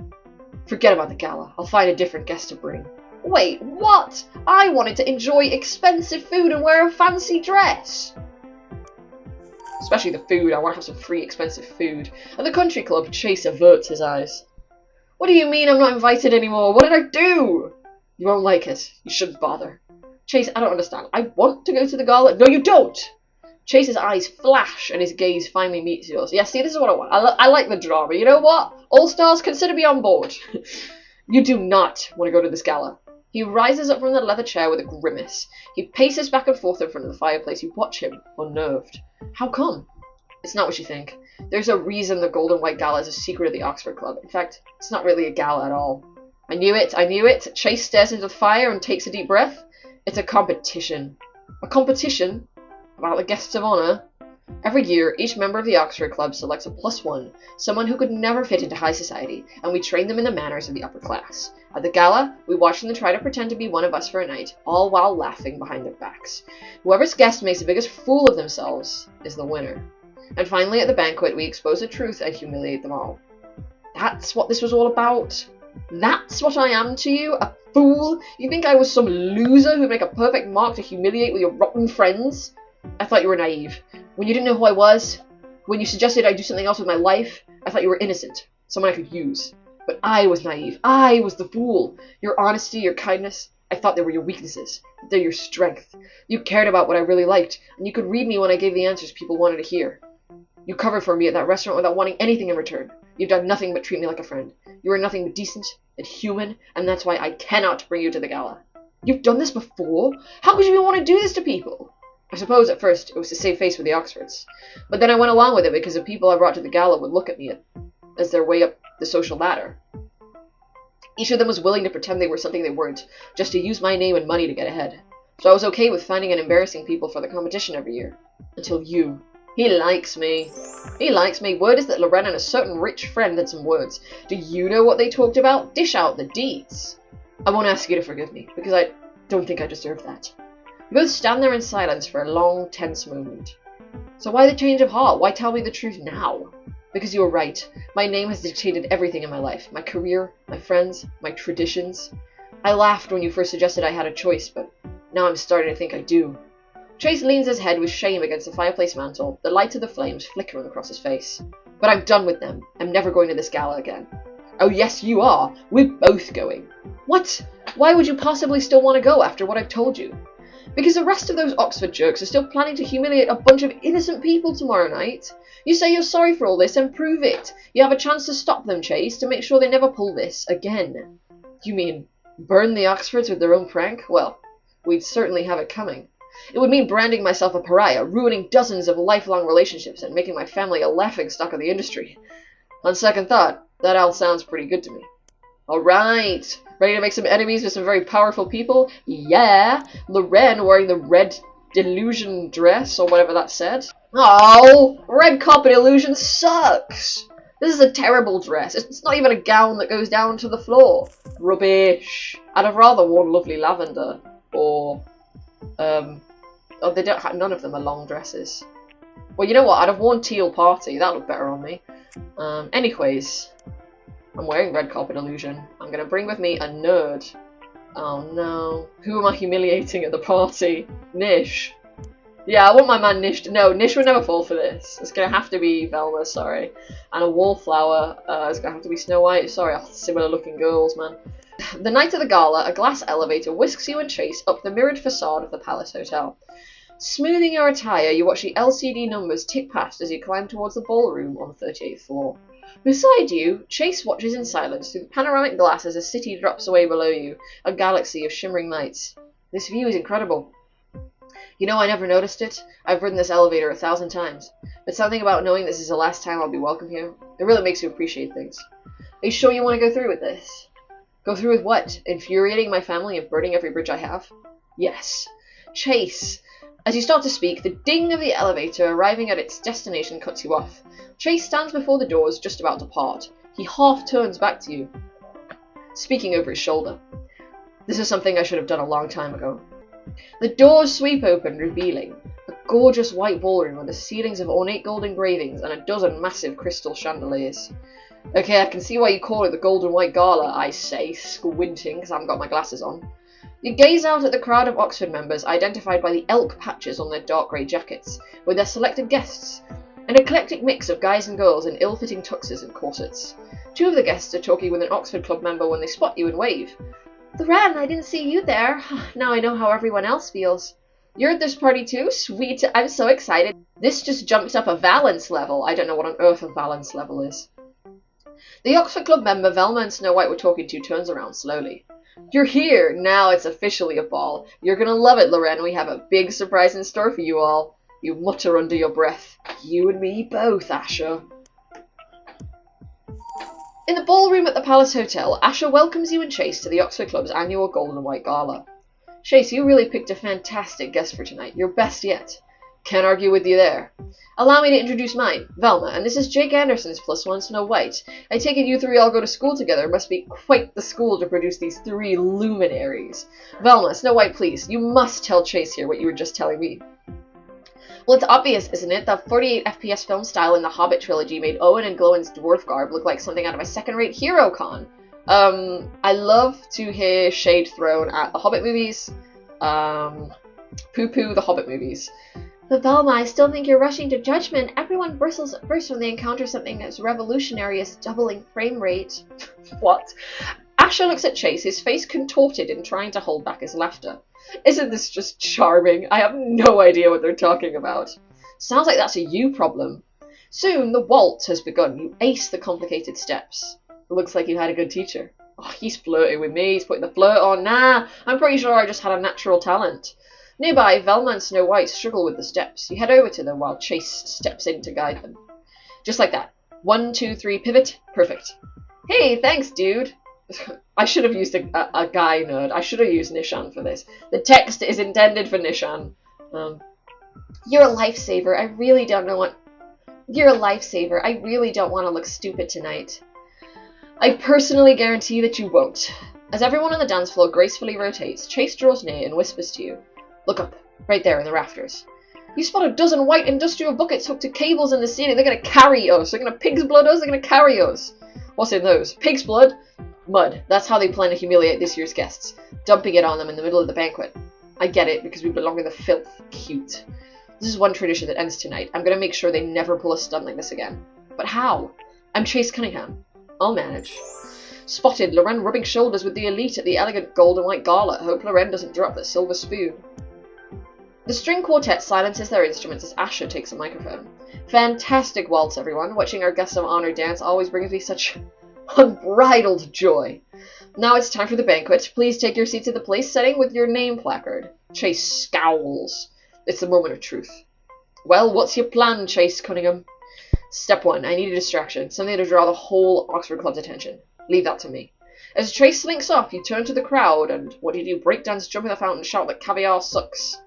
Forget about the gala. I'll find a different guest to bring. Wait, what? I wanted to enjoy expensive food and wear a fancy dress. Especially the food. I want to have some free expensive food. At the country club, Chase averts his eyes. What do you mean I'm not invited anymore? What did I do? You won't like it. You shouldn't bother. Chase, I don't understand. I want to go to the gala. No, you don't! Chase's eyes flash and his gaze finally meets yours. Yeah, see, this is what I want. I like the drama. You know what? All stars, consider me on board. You do not want to go to this gala. He rises up from the leather chair with a grimace. He paces back and forth in front of the fireplace. You watch him, unnerved. How come? It's not what you think. There's a reason the Gold and White Gala is a secret of the Oxford Club. In fact, it's not really a gala at all. I knew it. Chase stares into the fire and takes a deep breath. It's a competition. A competition? About the guests of honour? Every year, each member of the Oxford Club selects a +1, someone who could never fit into high society, and we train them in the manners of the upper class. At the gala, we watch them try to pretend to be one of us for a night, all while laughing behind their backs. Whoever's guest makes the biggest fool of themselves is the winner. And finally, at the banquet, we expose the truth and humiliate them all. That's what this was all about? That's what I am to you? A fool? You think I was some loser who'd make a perfect mark to humiliate with your rotten friends? I thought you were naive. When you didn't know who I was, when you suggested I do something else with my life, I thought you were innocent, someone I could use. But I was naive. I was the fool. Your honesty, your kindness, I thought they were your weaknesses. But they're your strength. You cared about what I really liked, and you could read me when I gave the answers people wanted to hear. You covered for me at that restaurant without wanting anything in return. You've done nothing but treat me like a friend. You are nothing but decent and human, and that's why I cannot bring you to the gala. You've done this before? How could you even want to do this to people? I suppose at first it was to save face with the Oxfords, but then I went along with it because the people I brought to the gala would look at me as their way up the social ladder. Each of them was willing to pretend they were something they weren't, just to use my name and money to get ahead. So I was okay with finding and embarrassing people for the competition every year. Until you. He likes me. He likes me. Word is that Loren and a certain rich friend had some words. Do you know what they talked about? Dish out the deeds. I won't ask you to forgive me, because I don't think I deserve that. We both stand there in silence for a long, tense moment. So why the change of heart? Why tell me the truth now? Because you were right. My name has dictated everything in my life. My career, my friends, my traditions. I laughed when you first suggested I had a choice, but now I'm starting to think I do. Chase leans his head with shame against the fireplace mantel, the light of the flames flickering across his face. But I'm done with them. I'm never going to this gala again. Oh yes, you are. We're both going. What? Why would you possibly still want to go after what I've told you? Because the rest of those Oxford jerks are still planning to humiliate a bunch of innocent people tomorrow night. You say you're sorry for all this and prove it. You have a chance to stop them, Chase, to make sure they never pull this again. You mean burn the Oxfords with their own prank? Well, we'd certainly have it coming. It would mean branding myself a pariah, ruining dozens of lifelong relationships, and making my family a laughingstock of the industry. On second thought, that all sounds pretty good to me. Alright, ready to make some enemies with some very powerful people? Yeah! Loren wearing the red illusion dress, or whatever that said. Oh, red carpet illusion sucks! This is a terrible dress. It's not even a gown that goes down to the floor. Rubbish. I'd have rather worn lovely lavender, or, oh, they don't have, none of them are long dresses. Well, you know what, I'd have worn teal party, that looked better on me. Anyways, I'm wearing red carpet illusion. I'm gonna bring with me a nerd. Oh no. Who am I humiliating at the party? Nish. Yeah, I want my man Nish to... No, Nish would never fall for this. It's gonna have to be Velma, sorry. And a wallflower. It's gonna have to be Snow White. Sorry, oh, similar looking girls, man. The night of the gala, a glass elevator whisks you and Chase up the mirrored facade of the Palace Hotel. Smoothing your attire, you watch the LCD numbers tick past as you climb towards the ballroom on the 38th floor. Beside you, Chase watches in silence through the panoramic glass as a city drops away below you, a galaxy of shimmering lights. This view is incredible. You know, I never noticed it. I've ridden this elevator 1,000 times. But something about knowing this is the last time I'll be welcome here, it really makes you appreciate things. Are you sure you want to go through with this? Go through with what? Infuriating my family and burning every bridge I have? Yes. Chase. As you start to speak, the ding of the elevator arriving at its destination cuts you off. Chase stands before the doors, just about to part. He half turns back to you, speaking over his shoulder. This is something I should have done a long time ago. The doors sweep open, revealing a gorgeous white ballroom with the ceilings of ornate gold engravings and a dozen massive crystal chandeliers. Okay, I can see why you call it the Golden White Gala, I say, squinting because I haven't got my glasses on. You gaze out at the crowd of Oxford members, identified by the elk patches on their dark grey jackets, with their selected guests, an eclectic mix of guys and girls in ill-fitting tuxes and corsets. Two of the guests are talking with an Oxford Club member when they spot you and wave. Loren, I didn't see you there. Now I know how everyone else feels. You're at this party too? Sweet, I'm so excited. This just jumped up a Valence level. I don't know what on earth a Valence level is. The Oxford Club member Velma and Snow White were talking to turns around slowly. You're here! Now it's officially a ball. You're gonna love it, Loren. We have a big surprise in store for you all. You mutter under your breath. You and me both, Asher. In the ballroom at the Palace Hotel, Asher welcomes you and Chase to the Oxford Club's annual Golden White Gala. Chase, you really picked a fantastic guest for tonight. Your best yet. Can't argue with you there. Allow me to introduce mine, Velma, and this is Jake Anderson's +1 Snow White. I take it you three all go to school together. It must be quite the school to produce these three luminaries. Velma, Snow White, please, you must tell Chase here what you were just telling me. Well, it's obvious, isn't it? The 48 FPS film style in the Hobbit trilogy made Owen and Glowin's dwarf garb look like something out of a second-rate hero con. I love to hear shade thrown at the Hobbit movies. Poo-poo the Hobbit movies. But Velma, I still think you're rushing to judgment. Everyone bristles at first when they encounter something as revolutionary as doubling frame rate. What? Asher looks at Chase, his face contorted in trying to hold back his laughter. Isn't this just charming? I have no idea what they're talking about. Sounds like that's a you problem. Soon the waltz has begun. You ace the complicated steps. It looks like you had a good teacher. Oh, he's flirting with me. He's putting the flirt on. Nah, I'm pretty sure I just had a natural talent. Nearby, Velma and Snow White struggle with the steps. You head over to them while Chase steps in to guide them. Just like that. 1, 2, 3, pivot. Perfect. Hey, thanks, dude. I should have used a guy nerd. I should have used Nishan for this. The text is intended for Nishan. You're a lifesaver. I really don't know what... You're a lifesaver. I really don't want to look stupid tonight. I personally guarantee that you won't. As everyone on the dance floor gracefully rotates, Chase draws near and whispers to you. Look up, right there in the rafters. You spot a dozen white industrial buckets hooked to cables in the ceiling. They're going to carry us. They're going to pig's blood us. They're going to carry us. What's in those? Pig's blood? Mud. That's how they plan to humiliate this year's guests. Dumping it on them in the middle of the banquet. I get it, because we belong in the filth. Cute. This is one tradition that ends tonight. I'm going to make sure they never pull a stunt like this again. But how? I'm Chase Cunningham. I'll manage. Spotted, Loren rubbing shoulders with the elite at the elegant Golden White Gala. Hope Loren doesn't drop the silver spoon. The string quartet silences their instruments as Asher takes a microphone. Fantastic waltz, everyone. Watching our guests of honor dance always brings me such unbridled joy. Now it's time for the banquet. Please take your seats at the place setting with your name placard. Chase scowls. It's the moment of truth. Well, what's your plan, Chase Cunningham? Step 1. I need a distraction. Something to draw the whole Oxford Club's attention. Leave that to me. As Chase slinks off, you turn to the crowd, and what do? Break dance, jump in the fountain, shout that caviar sucks.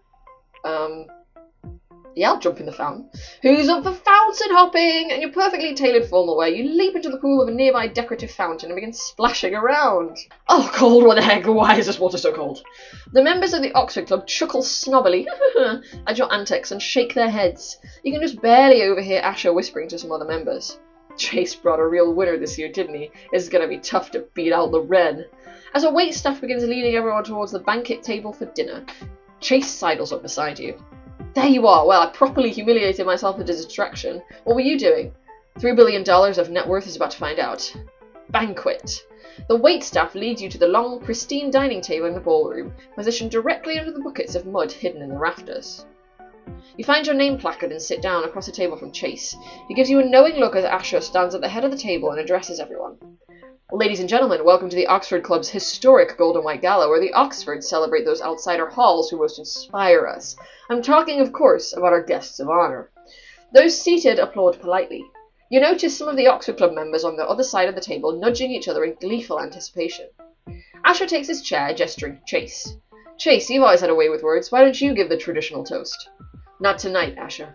Yeah, I'll jump in the fountain. Who's up for fountain hopping? In your perfectly tailored formal way, you leap into the pool of a nearby decorative fountain and begin splashing around. Oh, cold, what the heck? Why is this water so cold? The members of the Oxford Club chuckle snobbily at your antics and shake their heads. You can just barely overhear Asher whispering to some other members. Chase brought a real winner this year, didn't he? It's gonna be tough to beat out the Wren. As a waitstaff begins leading everyone towards the banquet table for dinner, Chase sidles up beside you. There you are. Well, I properly humiliated myself with a distraction. What were you doing? $3 billion of net worth is about to find out. Banquet. The waitstaff leads you to the long, pristine dining table in the ballroom, positioned directly under the buckets of mud hidden in the rafters. You find your name placard and sit down across the table from Chase. He gives you a knowing look as Asher stands at the head of the table and addresses everyone. Ladies and gentlemen, welcome to the Oxford Club's historic Gold and White Gala, where the Oxfords celebrate those outsider halls who most inspire us. I'm talking, of course, about our guests of honour. Those seated applaud politely. You notice some of the Oxford Club members on the other side of the table nudging each other in gleeful anticipation. Asher takes his chair, gesturing to Chase. Chase, you've always had a way with words. Why don't you give the traditional toast? Not tonight, Asher.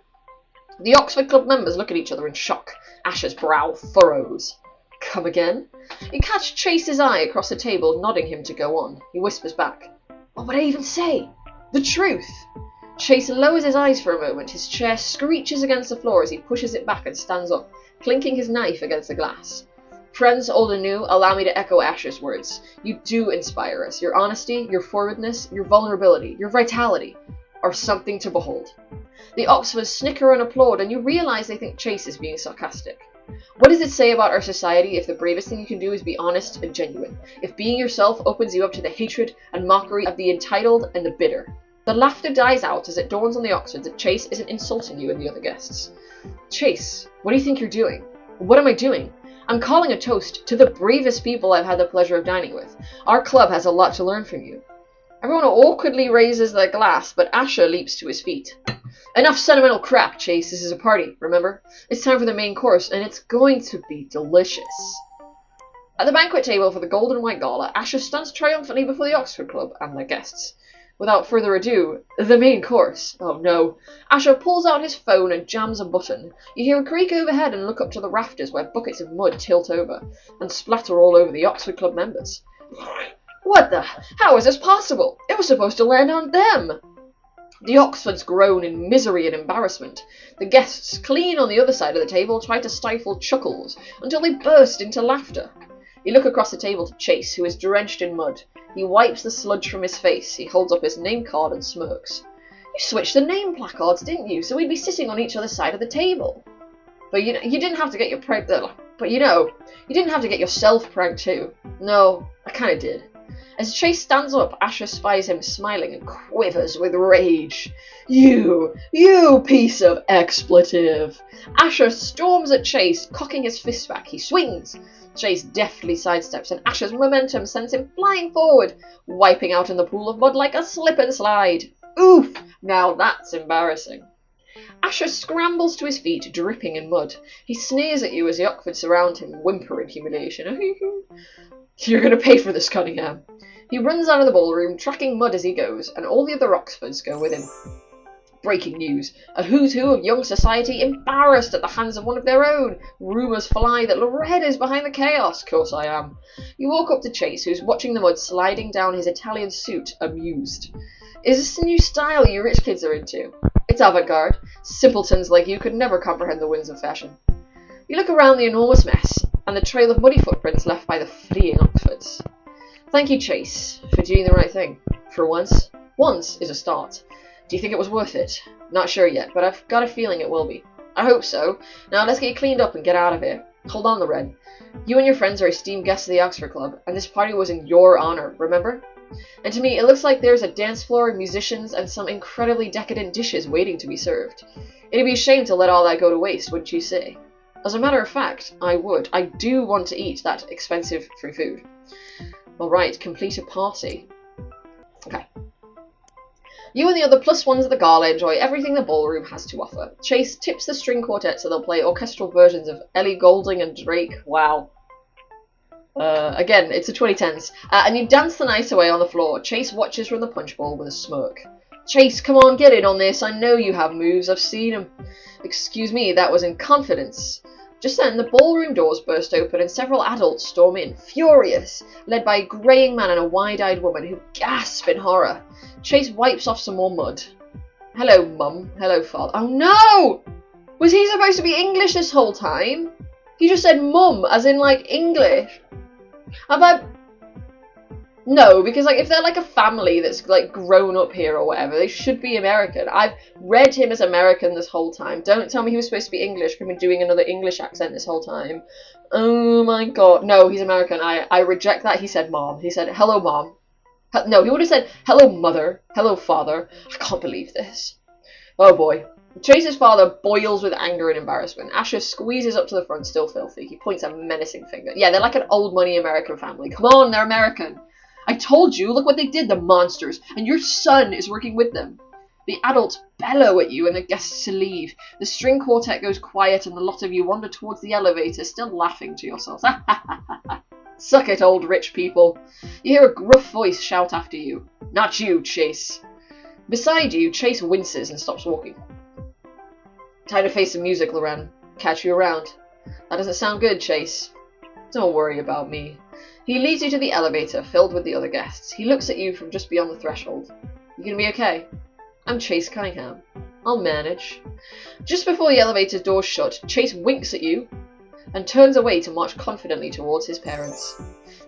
The Oxford Club members look at each other in shock. Asher's brow furrows. Come again? You catch Chase's eye across the table, nodding him to go on. He whispers back. What would I even say? The truth. Chase lowers his eyes for a moment. His chair screeches against the floor as he pushes it back and stands up, clinking his knife against the glass. Friends old and new, allow me to echo Asher's words. You do inspire us. Your honesty, your forwardness, your vulnerability, your vitality are something to behold. The Oxfords snicker and applaud, and you realise they think Chase is being sarcastic. What does it say about our society if the bravest thing you can do is be honest and genuine? If being yourself opens you up to the hatred and mockery of the entitled and the bitter? The laughter dies out as it dawns on the Oxfords that Chase isn't insulting you and the other guests. Chase, what do you think you're doing? What am I doing? I'm calling a toast to the bravest people I've had the pleasure of dining with. Our club has a lot to learn from you. Everyone awkwardly raises their glass, but Asher leaps to his feet. Enough sentimental crap, Chase. This is a party, remember? It's time for the main course, and it's going to be delicious. At the banquet table for the Gold and White Gala, Asher stands triumphantly before the Oxford Club and their guests. Without further ado, the main course. Oh no. Asher pulls out his phone and jams a button. You hear a creak overhead and look up to the rafters where buckets of mud tilt over and splatter all over the Oxford Club members. What the? How is this possible? It was supposed to land on them. The Oxfords groan in misery and embarrassment. The guests, clean on the other side of the table, try to stifle chuckles until they burst into laughter. You look across the table to Chase, who is drenched in mud. He wipes the sludge from his face. He holds up his name card and smirks. You switched the name placards, didn't you? So we'd be sitting on each other's side of the table. But you didn't have to get your you didn't have to get yourself pranked too. No, I kind of did. As Chase stands up, Asher spies him smiling and quivers with rage. You piece of expletive! Asher storms at Chase, cocking his fist back. He swings. Chase deftly sidesteps, and Asher's momentum sends him flying forward, wiping out in the pool of mud like a slip and slide. Oof! Now that's embarrassing. Asher scrambles to his feet, dripping in mud. He sneers at you as the Oxfords surround him, whimper in humiliation. You're going to pay for this, Cunningham. He runs out of the ballroom, tracking mud as he goes, and all the other Oxfords go with him. Breaking news. A who's who of young society embarrassed at the hands of one of their own. Rumours fly that Loretta's behind the chaos. Course I am. You walk up to Chase, who's watching the mud sliding down his Italian suit, amused. Is this the new style you rich kids are into? It's avant-garde. Simpletons like you could never comprehend the winds of fashion. You look around the enormous mess, and the trail of muddy footprints left by the fleeing Oxfords. Thank you, Chase, for doing the right thing. For once. Once is a start. Do you think it was worth it? Not sure yet, but I've got a feeling it will be. I hope so. Now let's get you cleaned up and get out of here. Hold on, Lorraine. You and your friends are esteemed guests of the Oxford Club, and this party was in your honour, remember? And to me, it looks like there's a dance floor, musicians, and some incredibly decadent dishes waiting to be served. It'd be a shame to let all that go to waste, wouldn't you say? As a matter of fact, I would. I do want to eat that expensive free food. Alright, complete a party. Okay. You and the other plus ones of the gala enjoy everything the ballroom has to offer. Chase tips the string quartet so they'll play orchestral versions of Ellie Goulding and Drake. Wow. Again, it's the 2010s. And you dance the night away on the floor. Chase watches from the punch bowl with a smirk. Chase, come on, get in on this. I know you have moves. I've seen them. Excuse me, that was in confidence. Just then, the ballroom doors burst open and several adults storm in, furious, led by a greying man and a wide-eyed woman who gasp in horror. Chase wipes off some more mud. Hello, Mum. Hello, Father. Oh, no! Was he supposed to be English this whole time? He just said Mum, as in, like, English. No, because, like, if they're, like, a family that's, like, grown up here or whatever, they should be American. I've read him as American this whole time. Don't tell me he was supposed to be English. I've been doing another English accent this whole time. Oh, my God. No, he's American. I reject that. He said Mom. He said, hello, Mom. No, he would have said, hello, Mother. Hello, Father. I can't believe this. Oh, boy. Chase's father boils with anger and embarrassment. Asher squeezes up to the front, still filthy. He points a menacing finger. Yeah, they're like an old money American family. Come on, they're American. I told you, look what they did, the monsters, and your son is working with them. The adults bellow at you and the guests leave. The string quartet goes quiet and the lot of you wander towards the elevator, still laughing to yourselves. Suck it, old rich people. You hear a gruff voice shout after you. Not you, Chase. Beside you, Chase winces and stops walking. Time to face some music, Loren. Catch you around. That doesn't sound good, Chase. Don't worry about me. He leads you to the elevator, filled with the other guests. He looks at you from just beyond the threshold. You gonna be okay? I'm Chase Cunningham. I'll manage. Just before the elevator doors shut, Chase winks at you and turns away to march confidently towards his parents.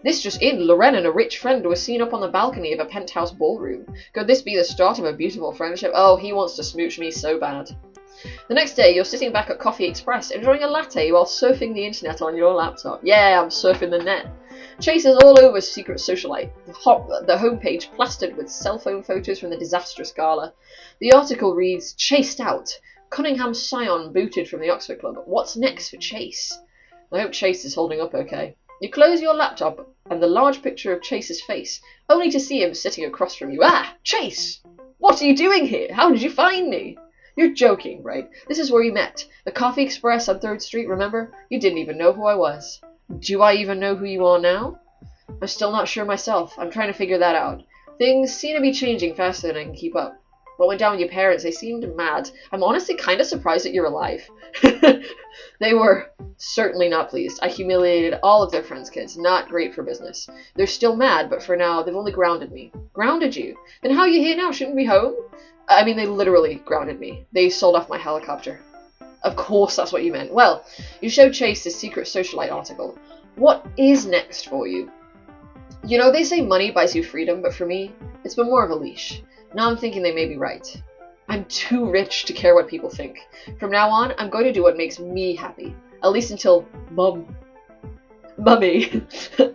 This just in, Loren and a rich friend were seen up on the balcony of a penthouse ballroom. Could this be the start of a beautiful friendship? Oh, he wants to smooch me so bad. The next day, you're sitting back at Coffee Express, enjoying a latte while surfing the internet on your laptop. Yeah, I'm surfing the net. Chase is all over Secret Socialite, the homepage plastered with cell phone photos from the disastrous gala. The article reads, Chased out. Cunningham's scion booted from the Oxford Club. What's next for Chase? I hope Chase is holding up okay. You close your laptop and the large picture of Chase's face, only to see him sitting across from you. Ah, Chase! What are you doing here? How did you find me? You're joking, right? This is where we met. The Coffee Express on 3rd Street, remember? You didn't even know who I was. Do I even know who you are now? I'm still not sure myself. I'm trying to figure that out. Things seem to be changing faster than I can keep up. What went down with your parents? They seemed mad. I'm honestly kind of surprised that you're alive. They were certainly not pleased. I humiliated all of their friends' kids. Not great for business. They're still mad, but for now, they've only grounded me. Grounded you? Then how are you here now? Shouldn't we be home? I mean, they literally grounded me. They sold off my helicopter. Of course that's what you meant. Well, you showed Chase this Secret Socialite article. What is next for you? You know, they say money buys you freedom, but for me, it's been more of a leash. Now I'm thinking they may be right. I'm too rich to care what people think. From now on, I'm going to do what makes me happy. At least until Mummy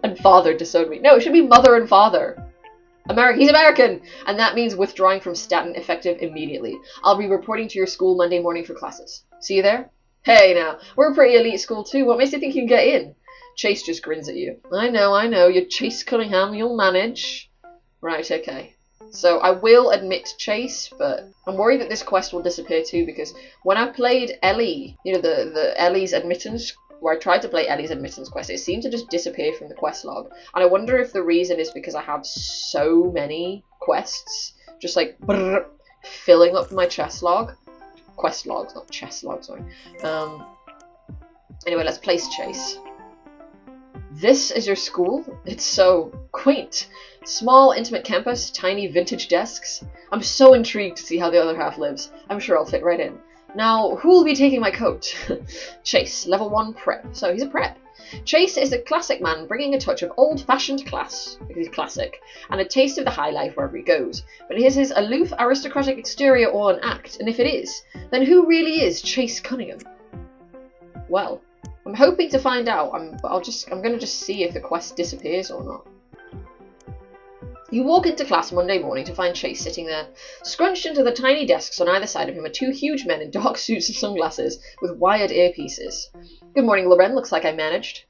and Father disown me. No, it should be Mother and Father. He's American! And that means withdrawing from Staten effective immediately. I'll be reporting to your school Monday morning for classes. See you there? Hey now, we're a pretty elite school too. What makes you think you can get in? Chase just grins at you. I know. You're Chase Cunningham. You'll manage. Right, okay. So I will admit Chase, but I'm worried that this quest will disappear too, because when I played Ellie, you know, the Ellie's admittance, where I tried to play Ellie's admittance quest, it seemed to just disappear from the quest log. And I wonder if the reason is because I have so many quests, just like filling up my chest log. Quest logs, not chest logs, sorry. Anyway, let's place Chase. This is your school? It's so quaint. Small, intimate campus, tiny vintage desks. I'm so intrigued to see how the other half lives. I'm sure I'll fit right in. Now, who will be taking my coat? Chase, level 1 prep. So he's a prep. Chase is a classic man, bringing a touch of old-fashioned class, because he's classic, and a taste of the high life wherever he goes. But is his aloof, aristocratic exterior all an act? And if it is, then who really is Chase Cunningham? Well, I'm hoping to find out. I'm gonna just see if the quest disappears or not. You walk into class Monday morning to find Chase sitting there. Scrunched into the tiny desks on either side of him are two huge men in dark suits and sunglasses with wired earpieces. Good morning, Loren. Looks like I managed.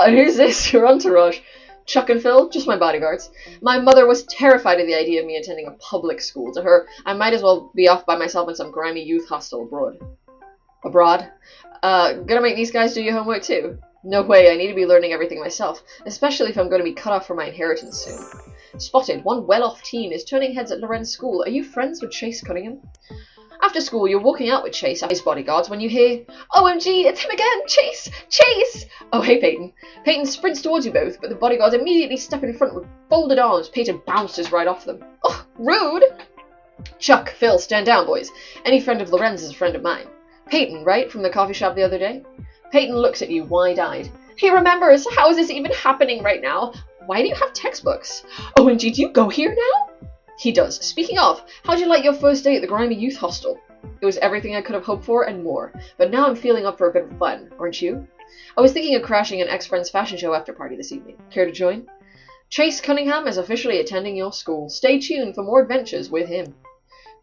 Who's this? Your entourage? Chuck and Phil? Just my bodyguards. My mother was terrified of the idea of me attending a public school. To her, I might as well be off by myself in some grimy youth hostel abroad. Gonna make these guys do your homework too? No way, I need to be learning everything myself, especially if I'm going to be cut off from my inheritance soon. Spotted, one well-off teen is turning heads at Loren's school. Are you friends with Chase Cunningham? After school, you're walking out with Chase and his bodyguards when you hear, OMG, it's him again! Chase! Chase! Oh, hey, Peyton. Peyton sprints towards you both, but the bodyguards immediately step in front with folded arms. Peyton bounces right off them. Oh, rude! Chuck, Phil, stand down, boys. Any friend of Loren's is a friend of mine. Peyton, right? From the coffee shop the other day? Peyton looks at you wide-eyed. He remembers. How is this even happening right now? Why do you have textbooks? OMG, do you go here now? He does. Speaking of, how'd you like your first day at the grimy youth hostel? It was everything I could have hoped for and more, but now I'm feeling up for a bit of fun, aren't you? I was thinking of crashing an ex-friend's fashion show after party this evening. Care to join? Chase Cunningham is officially attending your school. Stay tuned for more adventures with him.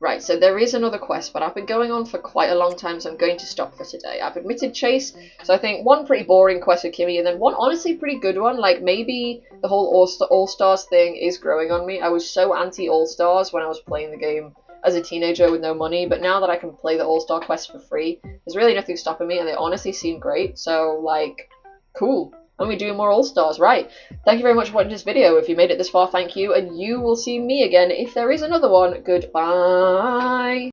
Right, so there is another quest, but I've been going on for quite a long time, so I'm going to stop for today. I've admitted Chase, so I think one pretty boring quest with Kimi, and then one honestly pretty good one. Like, maybe the whole All-Stars thing is growing on me. I was so anti-All-Stars when I was playing the game as a teenager with no money, but now that I can play the All-Star quest for free, there's really nothing stopping me, and they honestly seem great, so, like, cool. And we're doing more All-Stars, right? Thank you very much for watching this video. If you made it this far, thank you, and you will see me again if there is another one. Goodbye.